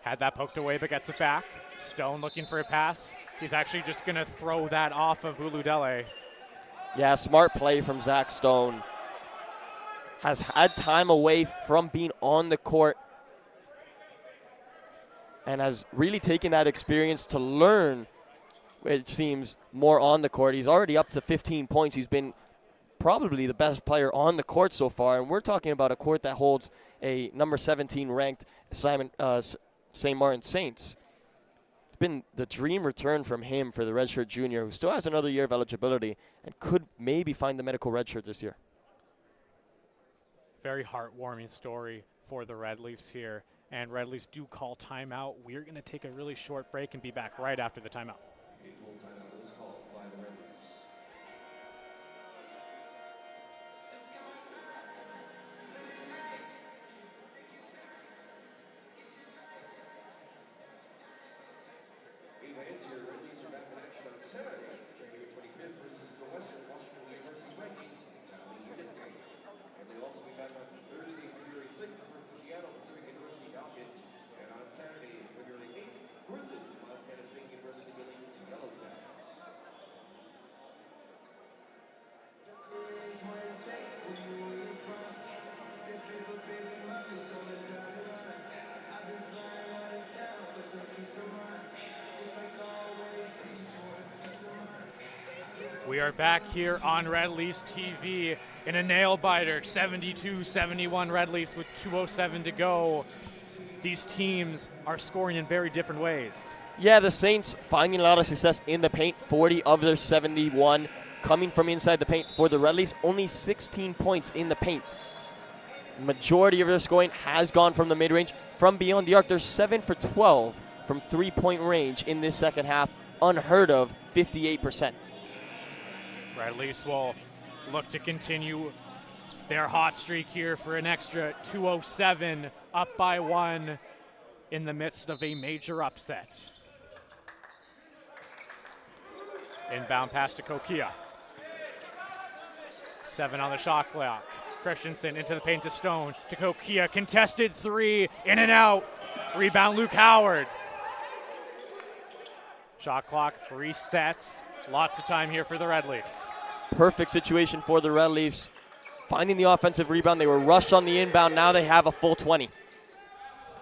Had that poked away, but gets it back. Stone looking for a pass. He's actually just going to throw that off of Uludele. Yeah, smart play from Zach Stone. Has had time away from being on the court and has really taken that experience to learn, it seems, more on the court. He's already up to 15 points. He's been probably the best player on the court so far, and we're talking about a court that holds a number 17 ranked St. Martin Saints. It's been the dream return from him for the redshirt junior, who still has another year of eligibility and could maybe find the medical redshirt this year. Very heartwarming story for the Red Leafs here And Red Leafs do call timeout. We're going to take a really short break and be back right after the timeout. A full timeout is called by the Red Leafs. Hey fans, your Red Leafs are back in action on Saturday, January 25th versus the Western Washington University Vikings at the Unit Day. And they'll also be back on Thursday, February 6th versus Seattle Pacific University Falcons. And on Saturday, February 8th versus Montana State University Billings Yellow Jackets. We are back here on Red Leafs TV in a nail-biter, 72-71 Red Leafs with 2:07 to go. These teams are scoring in very different ways. Yeah, the Saints finding a lot of success in the paint, 40 of their 71 coming from inside the paint. For the Red Leafs, only 16 points in the paint. Majority of their scoring has gone from the mid-range. From beyond the arc, they're 7 for 12 from three-point range in this second half. Unheard of, 58%. Red Leafs will look to continue their hot streak here for an extra 2:07, up by 1 in the midst of a major upset. Inbound pass to Kokia. 7 on the shot clock. Christensen into the paint to Stone, to Kokia, contested 3, in and out. Rebound Luke Howard. Shot clock resets. Lots of time here for the Red Leafs. Perfect situation for the Red Leafs. Finding the offensive rebound. They were rushed on the inbound. Now they have a full 20.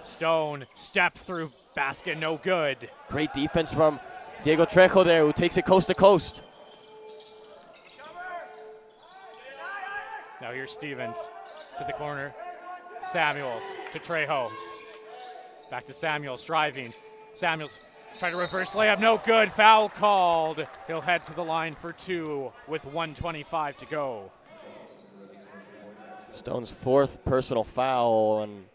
Stone, step through basket, no good. Great defense from Diego Trejo there, who takes it coast to coast. Now here's Stevens to the corner. Samuels to Trejo. Back to Samuels, driving. Samuels trying to reverse layup, no good. Foul called. He'll head to the line for 2 with 1:25 to go. Stone's 4th personal foul, and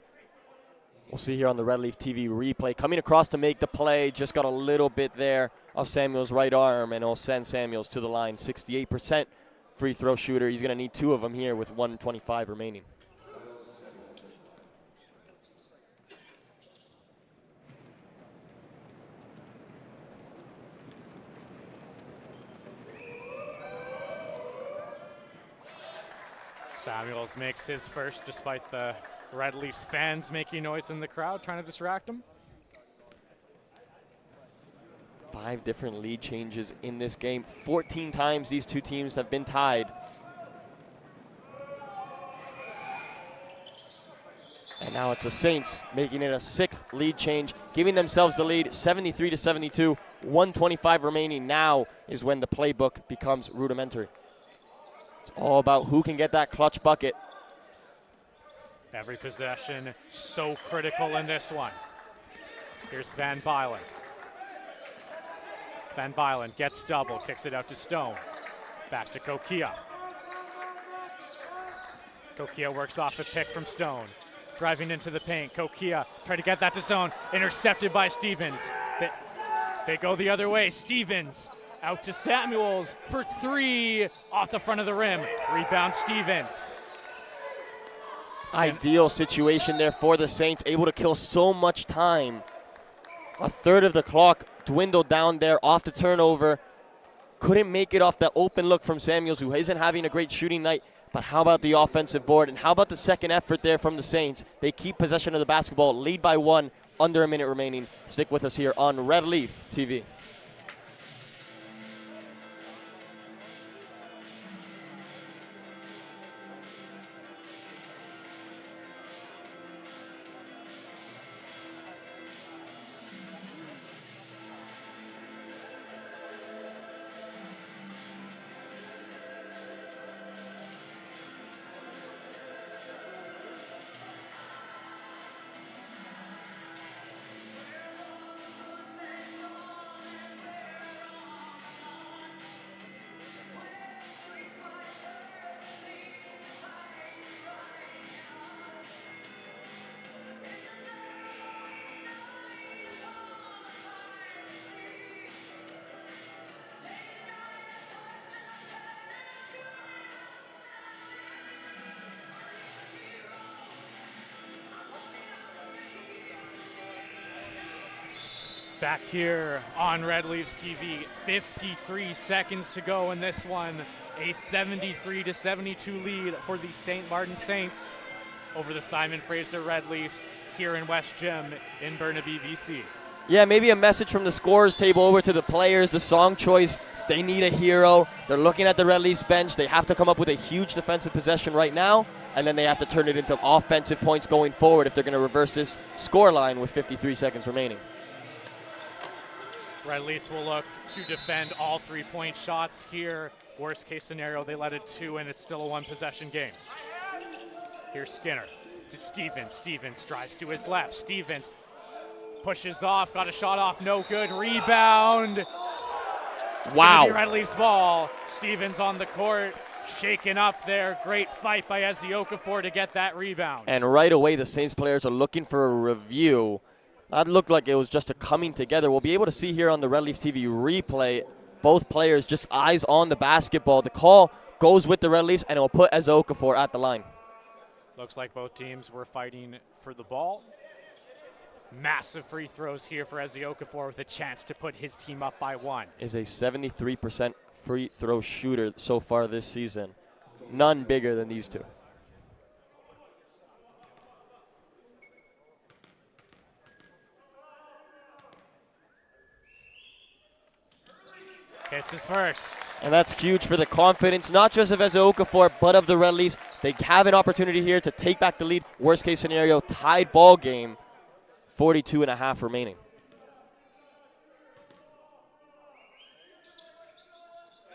we'll see here on the Red Leaf TV replay. Coming across to make the play, just got a little bit there of Samuels' right arm, and it'll send Samuels to the line. 68% free throw shooter. He's going to need 2 of them here with 1:25 remaining. Samuels makes his first despite the Red Leafs fans making noise in the crowd, trying to distract him. 5 different lead changes in this game. 14 times these two teams have been tied. And now it's the Saints making it a 6th lead change, giving themselves the lead, 73-72, 1:25 remaining. Now is when the playbook becomes rudimentary. It's all about who can get that clutch bucket. Every possession so critical in this one. Here's Van Bylen. Van Bylen gets double, kicks it out to Stone. Back to Kokia. Kokia works off the pick from Stone. Driving into the paint. Kokia trying to get that to Stone. Intercepted by Stevens. They go the other way. Stevens out to Samuels for 3 off the front of the rim. Rebound Stevens. Ideal situation there for the Saints, able to kill so much time. A third of the clock dwindled down there off the turnover. Couldn't make it off the open look from Samuels, who isn't having a great shooting night. But how about the offensive board, and how about the second effort there from the Saints? They keep possession of the basketball, lead by 1, under a minute remaining. Stick with us here on Red Leaf TV. Back here on Red Leafs TV, 53 seconds to go in this one. A 73-72 lead for the St. Martin Saints over the Simon Fraser Red Leafs here in West Gym in Burnaby, BC. Yeah, maybe a message from the scorers table over to the players, the song choice. They need a hero. They're looking at the Red Leafs bench. They have to come up with a huge defensive possession right now, and then they have to turn it into offensive points going forward if they're going to reverse this score line with 53 seconds remaining. Red Leafs will look to defend all three-point shots here. Worst case scenario, they let it 2 and it's still a one-possession game. Here's Skinner to Stevens. Stevens drives to his left. Stevens pushes off, got a shot off, no good. Rebound. Wow. Red Leafs ball. Stevens on the court, shaken up there. Great fight by Ezi Okafor to get that rebound. And right away, the Saints players are looking for a review. That looked like it was just a coming together. We'll be able to see here on the Red Leafs TV replay, both players just eyes on the basketball. The call goes with the Red Leafs, and it will put Ezi Okafor at the line. Looks like both teams were fighting for the ball. Massive free throws here for Ezi Okafor with a chance to put his team up by 1. Is a 73% free throw shooter so far this season. None bigger than these two. Hits his first. And that's huge for the confidence, not just of Ezi Okafor, but of the Red Leafs. They have an opportunity here to take back the lead. Worst case scenario, tied ball game. 42 and a half remaining.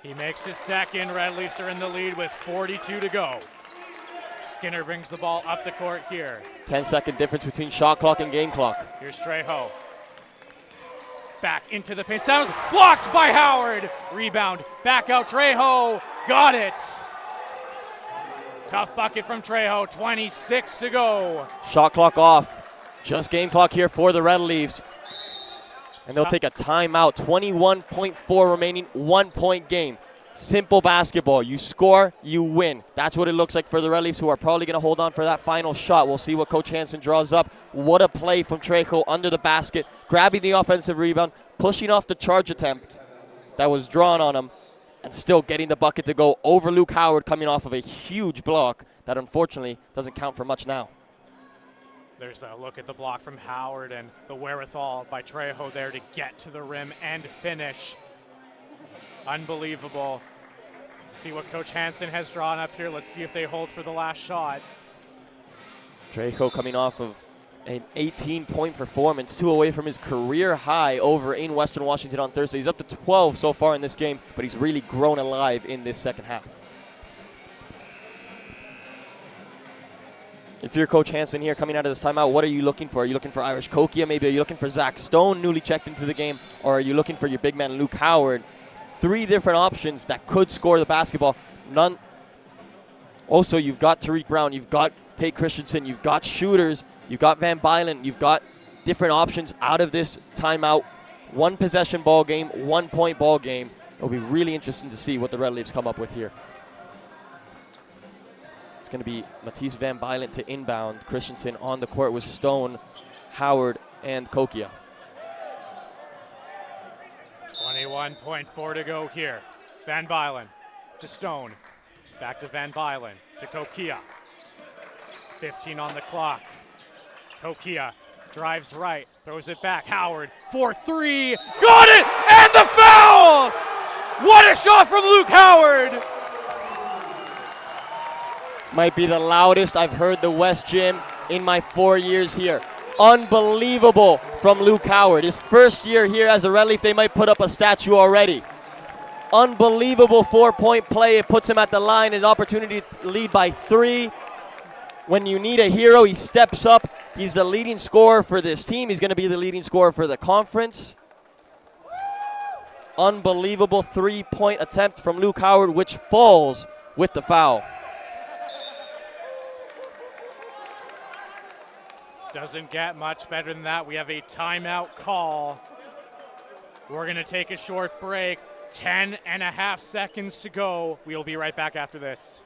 He makes his second. Red Leafs are in the lead with 42 to go. Skinner brings the ball up the court here. 10-second difference between shot clock and game clock. Here's Trejo. Back into the paint. Sounds blocked by Howard. Rebound. Back out Trejo. Got it. Tough bucket from Trejo. 26 to go. Shot clock off. Just game clock here for the Red Leafs. And they'll take a timeout. 21.4 remaining, 1-point game. Simple basketball. You score, you win. That's what it looks like for the Red Leafs, who are probably going to hold on for that final shot. We'll see what Coach Hansen draws up. What a play from Trejo under the basket, grabbing the offensive rebound, pushing off the charge attempt that was drawn on him, and still getting the bucket to go over Luke Howard, coming off of a huge block that unfortunately doesn't count for much now. There's a look at the block from Howard and the wherewithal by Trejo there to get to the rim and finish. Unbelievable. See what Coach Hansen has drawn up here. Let's see if they hold for the last shot. Trejo coming off of an 18-point performance, 2 away from his career high over in Western Washington on Thursday. He's up to 12 so far in this game, but he's really grown alive in this second half. If you're Coach Hansen here coming out of this timeout, what are you looking for? Are you looking for Irish Kokia? Maybe are you looking for Zach Stone, newly checked into the game? Or are you looking for your big man, Luke Howard? 3 different options that could score the basketball. None. Also, you've got Tariq Brown. You've got Tate Christensen. You've got shooters. You've got Van Bylen. You've got different options out of this timeout. 1-possession ball game, 1-point ball game. It'll be really interesting to see what the Red Leafs come up with here. It's going to be Matisse Van Bylen to inbound. Christensen on the court with Stone, Howard, and Kokia. 21.4 to go here. Van Bylen to Stone. Back to Van Bylen to Kokia. 15 on the clock. Kokia drives right, throws it back. Howard for 3. Got it! And the foul! What a shot from Luke Howard! Might be the loudest I've heard the West Gym in my 4 years here. Unbelievable from Luke Howard. His first year here as a Red Leaf, they might put up a statue already. Unbelievable 4-point play. It puts him at the line, an opportunity to lead by 3. When you need a hero, he steps up. He's the leading scorer for this team. He's going to be the leading scorer for the conference. Unbelievable 3-point attempt from Luke Howard, which falls with the foul. Doesn't get much better than that. We have a timeout call. We're going to take a short break. 10.5 seconds to go. We'll be right back after this.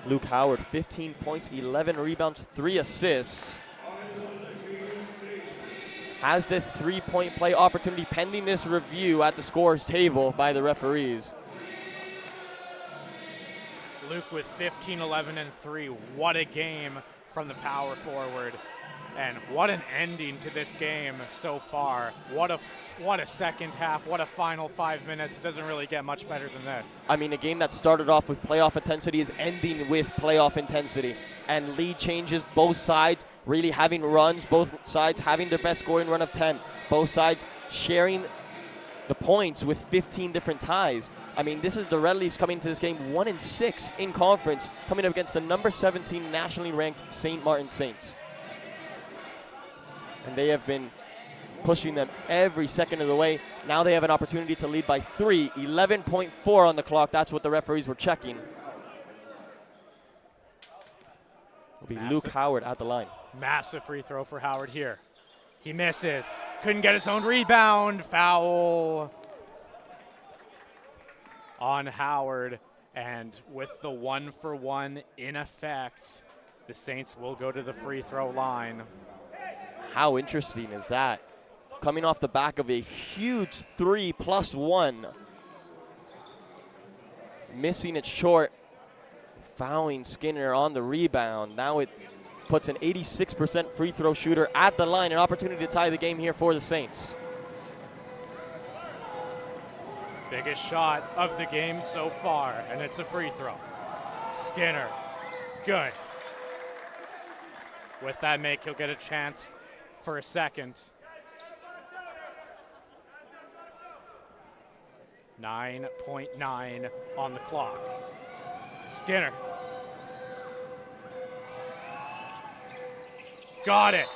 Luke Howard, 15 points, 11 rebounds, 3 assists. Has the three-point play opportunity pending this review at the scores table by the referees. Luke with 15, 11, and 3. What a game from the power forward. And what an ending to this game so far. What a second half. What a final 5 minutes. It doesn't really get much better than this. I mean, a game that started off with playoff intensity is ending with playoff intensity. And lead changes, both sides really having runs, both sides having their best scoring run of 10. Both sides sharing the points with 15 different ties. I mean, this is the Red Leafs coming into this game 1-6 in conference, coming up against the number 17 nationally ranked St. Martin Saints. And they have been pushing them every second of the way. Now they have an opportunity to lead by 3, 11.4 on the clock. That's what the referees were checking. It'll be Luke Howard at the line. Massive free throw for Howard here. He misses. Couldn't get his own rebound. Foul on Howard. And with the 1-for-1 in effect, the Saints will go to the free throw line. How interesting is that? Coming off the back of a huge 3+1. Missing it short. Fouling Skinner on the rebound. Now it puts an 86% free throw shooter at the line. An opportunity to tie the game here for the Saints. Biggest shot of the game so far, and it's a free throw. Skinner, good. With that make, he'll get a chance for a second. 9.9 on the clock. Skinner. Got it.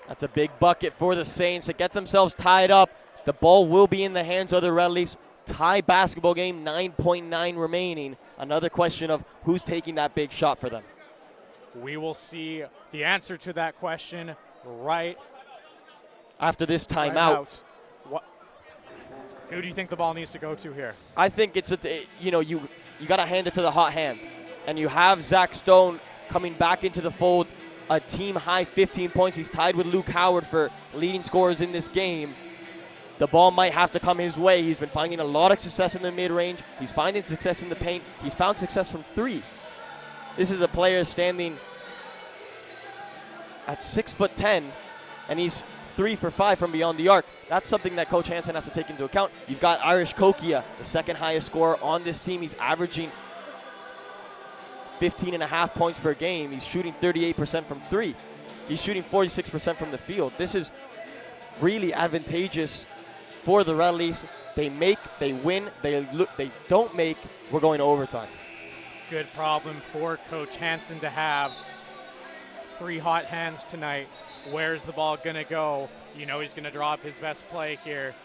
That's a big bucket for the Saints to get themselves tied up. The ball will be in the hands of the Red Leafs. Tie basketball game, 9.9 remaining. Another question of who's taking that big shot for them. We will see the answer to that question right after this timeout. Who do you think the ball needs to go to here? I think it's you got to hand it to the hot hand, and you have Zach Stone coming back into the fold. A team high 15 points. He's tied with Luke Howard for leading scorers in this game. The ball might have to come his way. He's been finding a lot of success in the mid-range. He's finding success in the paint. He's found success from 3. This is a player standing at 6'10", and he's 3 for 5 from beyond the arc. That's something that Coach Hansen has to take into account. You've got Irish Kokia, the second highest scorer on this team. He's averaging 15.5 points per game. He's shooting 38% from 3. He's shooting 46% from the field. This is really advantageous for the Red Leafs. They make, they win, they don't make, we're going to overtime. Good problem for Coach Hansen to have. 3 hot hands tonight. Where's the ball going to go? You know he's going to draw up his best play here.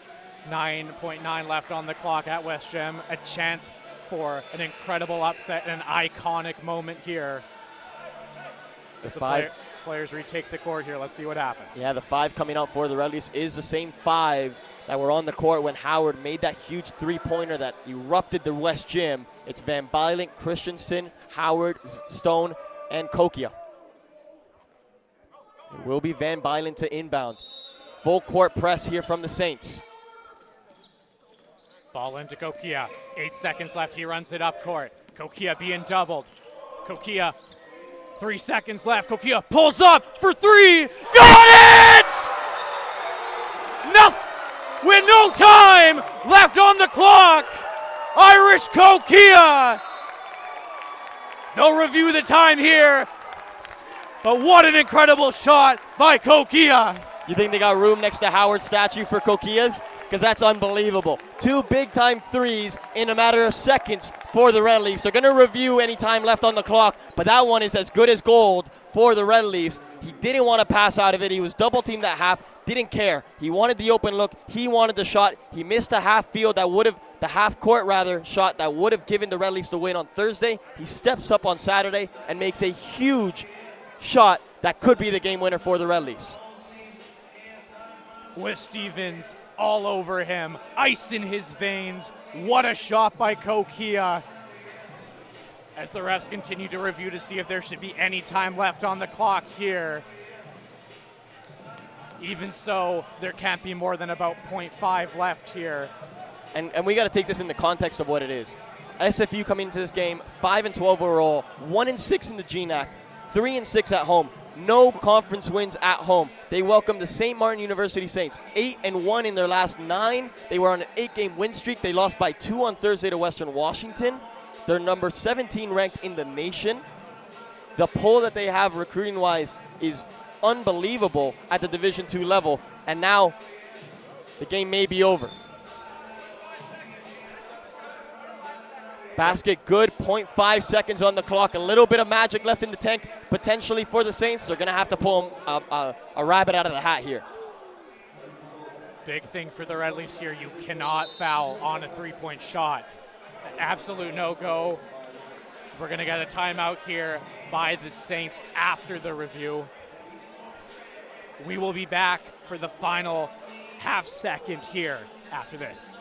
9.9 left on the clock at West Gem. A chance for an incredible upset and an iconic moment here. The players retake the court here. Let's see what happens. Yeah, the 5 coming out for the Red Leafs is the same 5 that were on the court when Howard made that huge three-pointer that erupted the West Gym. It's Van Bylen, Christensen, Howard, Stone, and Kokia. It will be Van Bylen to inbound. Full court press here from the Saints. Ball into Kokia. 8 seconds left. He runs it up court. Kokia being doubled. Kokia, 3 seconds left. Kokia pulls up for 3. Got it! Nothing. With no time left on the clock. Irish Kokia. They'll review the time here. But what an incredible shot by Kokia. You think they got room next to Howard's statue for Kokia's? Because that's unbelievable. 2 big-time threes in a matter of seconds for the Red Leafs. They're going to review any time left on the clock, but that one is as good as gold for the Red Leafs. He didn't want to pass out of it. He was double-teamed at half, didn't care. He wanted the open look. He wanted the shot. He missed a half-field that would have, the half-court rather, shot that would have given the Red Leafs the win on Thursday. He steps up on Saturday and makes a huge shot that could be the game winner for the Red Leafs. With Stevens all over him, ice in his veins. What a shot by Kokia. as the refs continue to review to see if there should be any time left on the clock here. Even so, there can't be more than about 0.5 left here. And we got to take this in the context of what it is. SFU coming into this game 5-12 overall, 1-6 in the GNAC, 3-6 at home. No conference wins at home. They welcome the St. Martin University Saints, 8-1 in their last 9. They were on an 8-game win streak. They lost by 2 on Thursday to Western Washington. They're number 17 ranked in the nation. The pull that they have recruiting-wise is unbelievable at the Division II level, and now the game may be over. Basket good, 0.5 seconds on the clock. A little bit of magic left in the tank potentially for the Saints. They're going to have to pull a rabbit out of the hat here. Big thing for the Red Leafs here, you cannot foul on a three-point shot. An absolute no-go. We're going to get a timeout here by the Saints after the review. We will be back for the final half second here after this.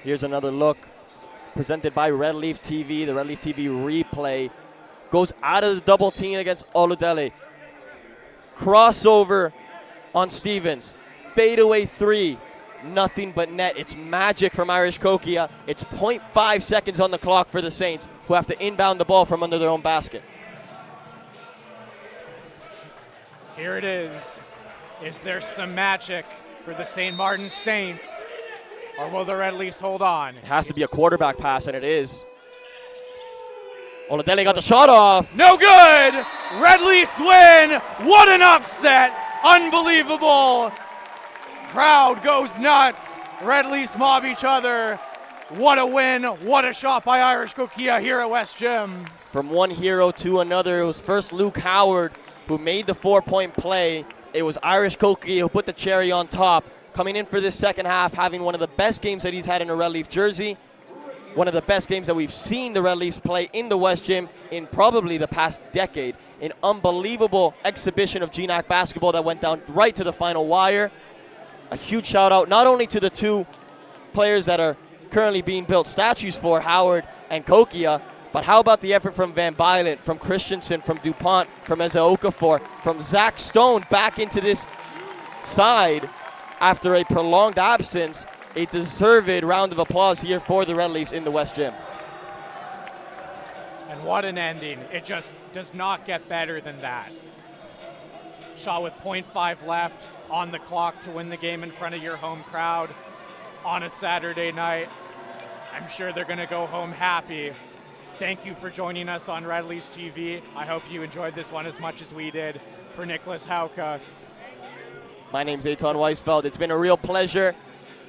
Here's another look presented by Red Leaf TV. The Red Leaf TV replay goes out of the double team against Oludele. Crossover on Stevens. Fadeaway 3. Nothing but net. It's magic from Irish Kokia. It's 0.5 seconds on the clock for the Saints, who have to inbound the ball from under their own basket. Here it is. Is there some magic for the St. Martin Saints? Or will the Red Leafs hold on? It has to be a quarterback pass, and it is. Oludele got the shot off. No good! Red Leafs win! What an upset! Unbelievable! Crowd goes nuts. Red Leafs mob each other. What a win. What a shot by Irish Kokia here at West Gym. From one hero to another. It was first Luke Howard who made the 4-point play. It was Irish Kokia who put the cherry on top. Coming in for this second half, having one of the best games that he's had in a Red Leaf jersey. One of the best games that we've seen the Red Leafs play in the West Gym in probably the past decade. An unbelievable exhibition of GNAC basketball that went down right to the final wire. A huge shout out not only to the two players that are currently being built statues for, Howard and Kokia, but how about the effort from Van Bylen, from Christensen, from DuPont, from Eza Okafor, from Zach Stone back into this side after a prolonged absence. A deserved round of applause here for the Red Leafs in the West Gym. And what an ending. It just does not get better than that. Shot with 0.5 left on the clock to win the game in front of your home crowd on a Saturday night. I'm sure they're going to go home happy. Thank you for joining us on Red Leafs TV. I hope you enjoyed this one as much as we did. For Nicholas Hauka. My name's Eitan Weisfeld. It's been a real pleasure.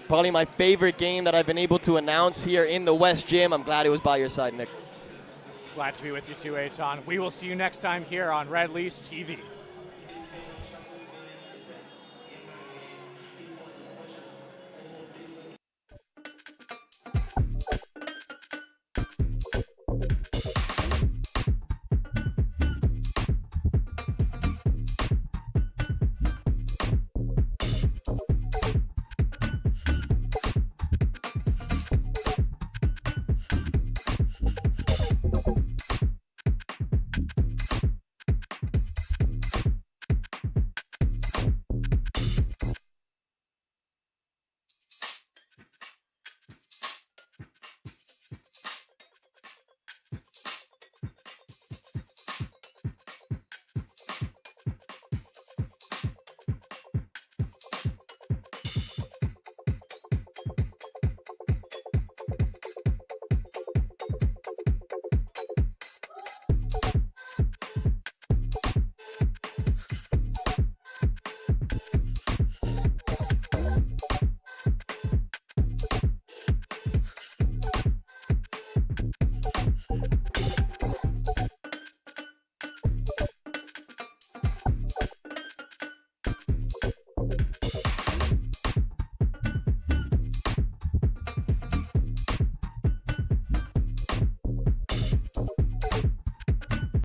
Probably my favorite game that I've been able to announce here in the West Gym. I'm glad it was by your side, Nick. Glad to be with you too, Eitan. We will see you next time here on Red Leafs TV.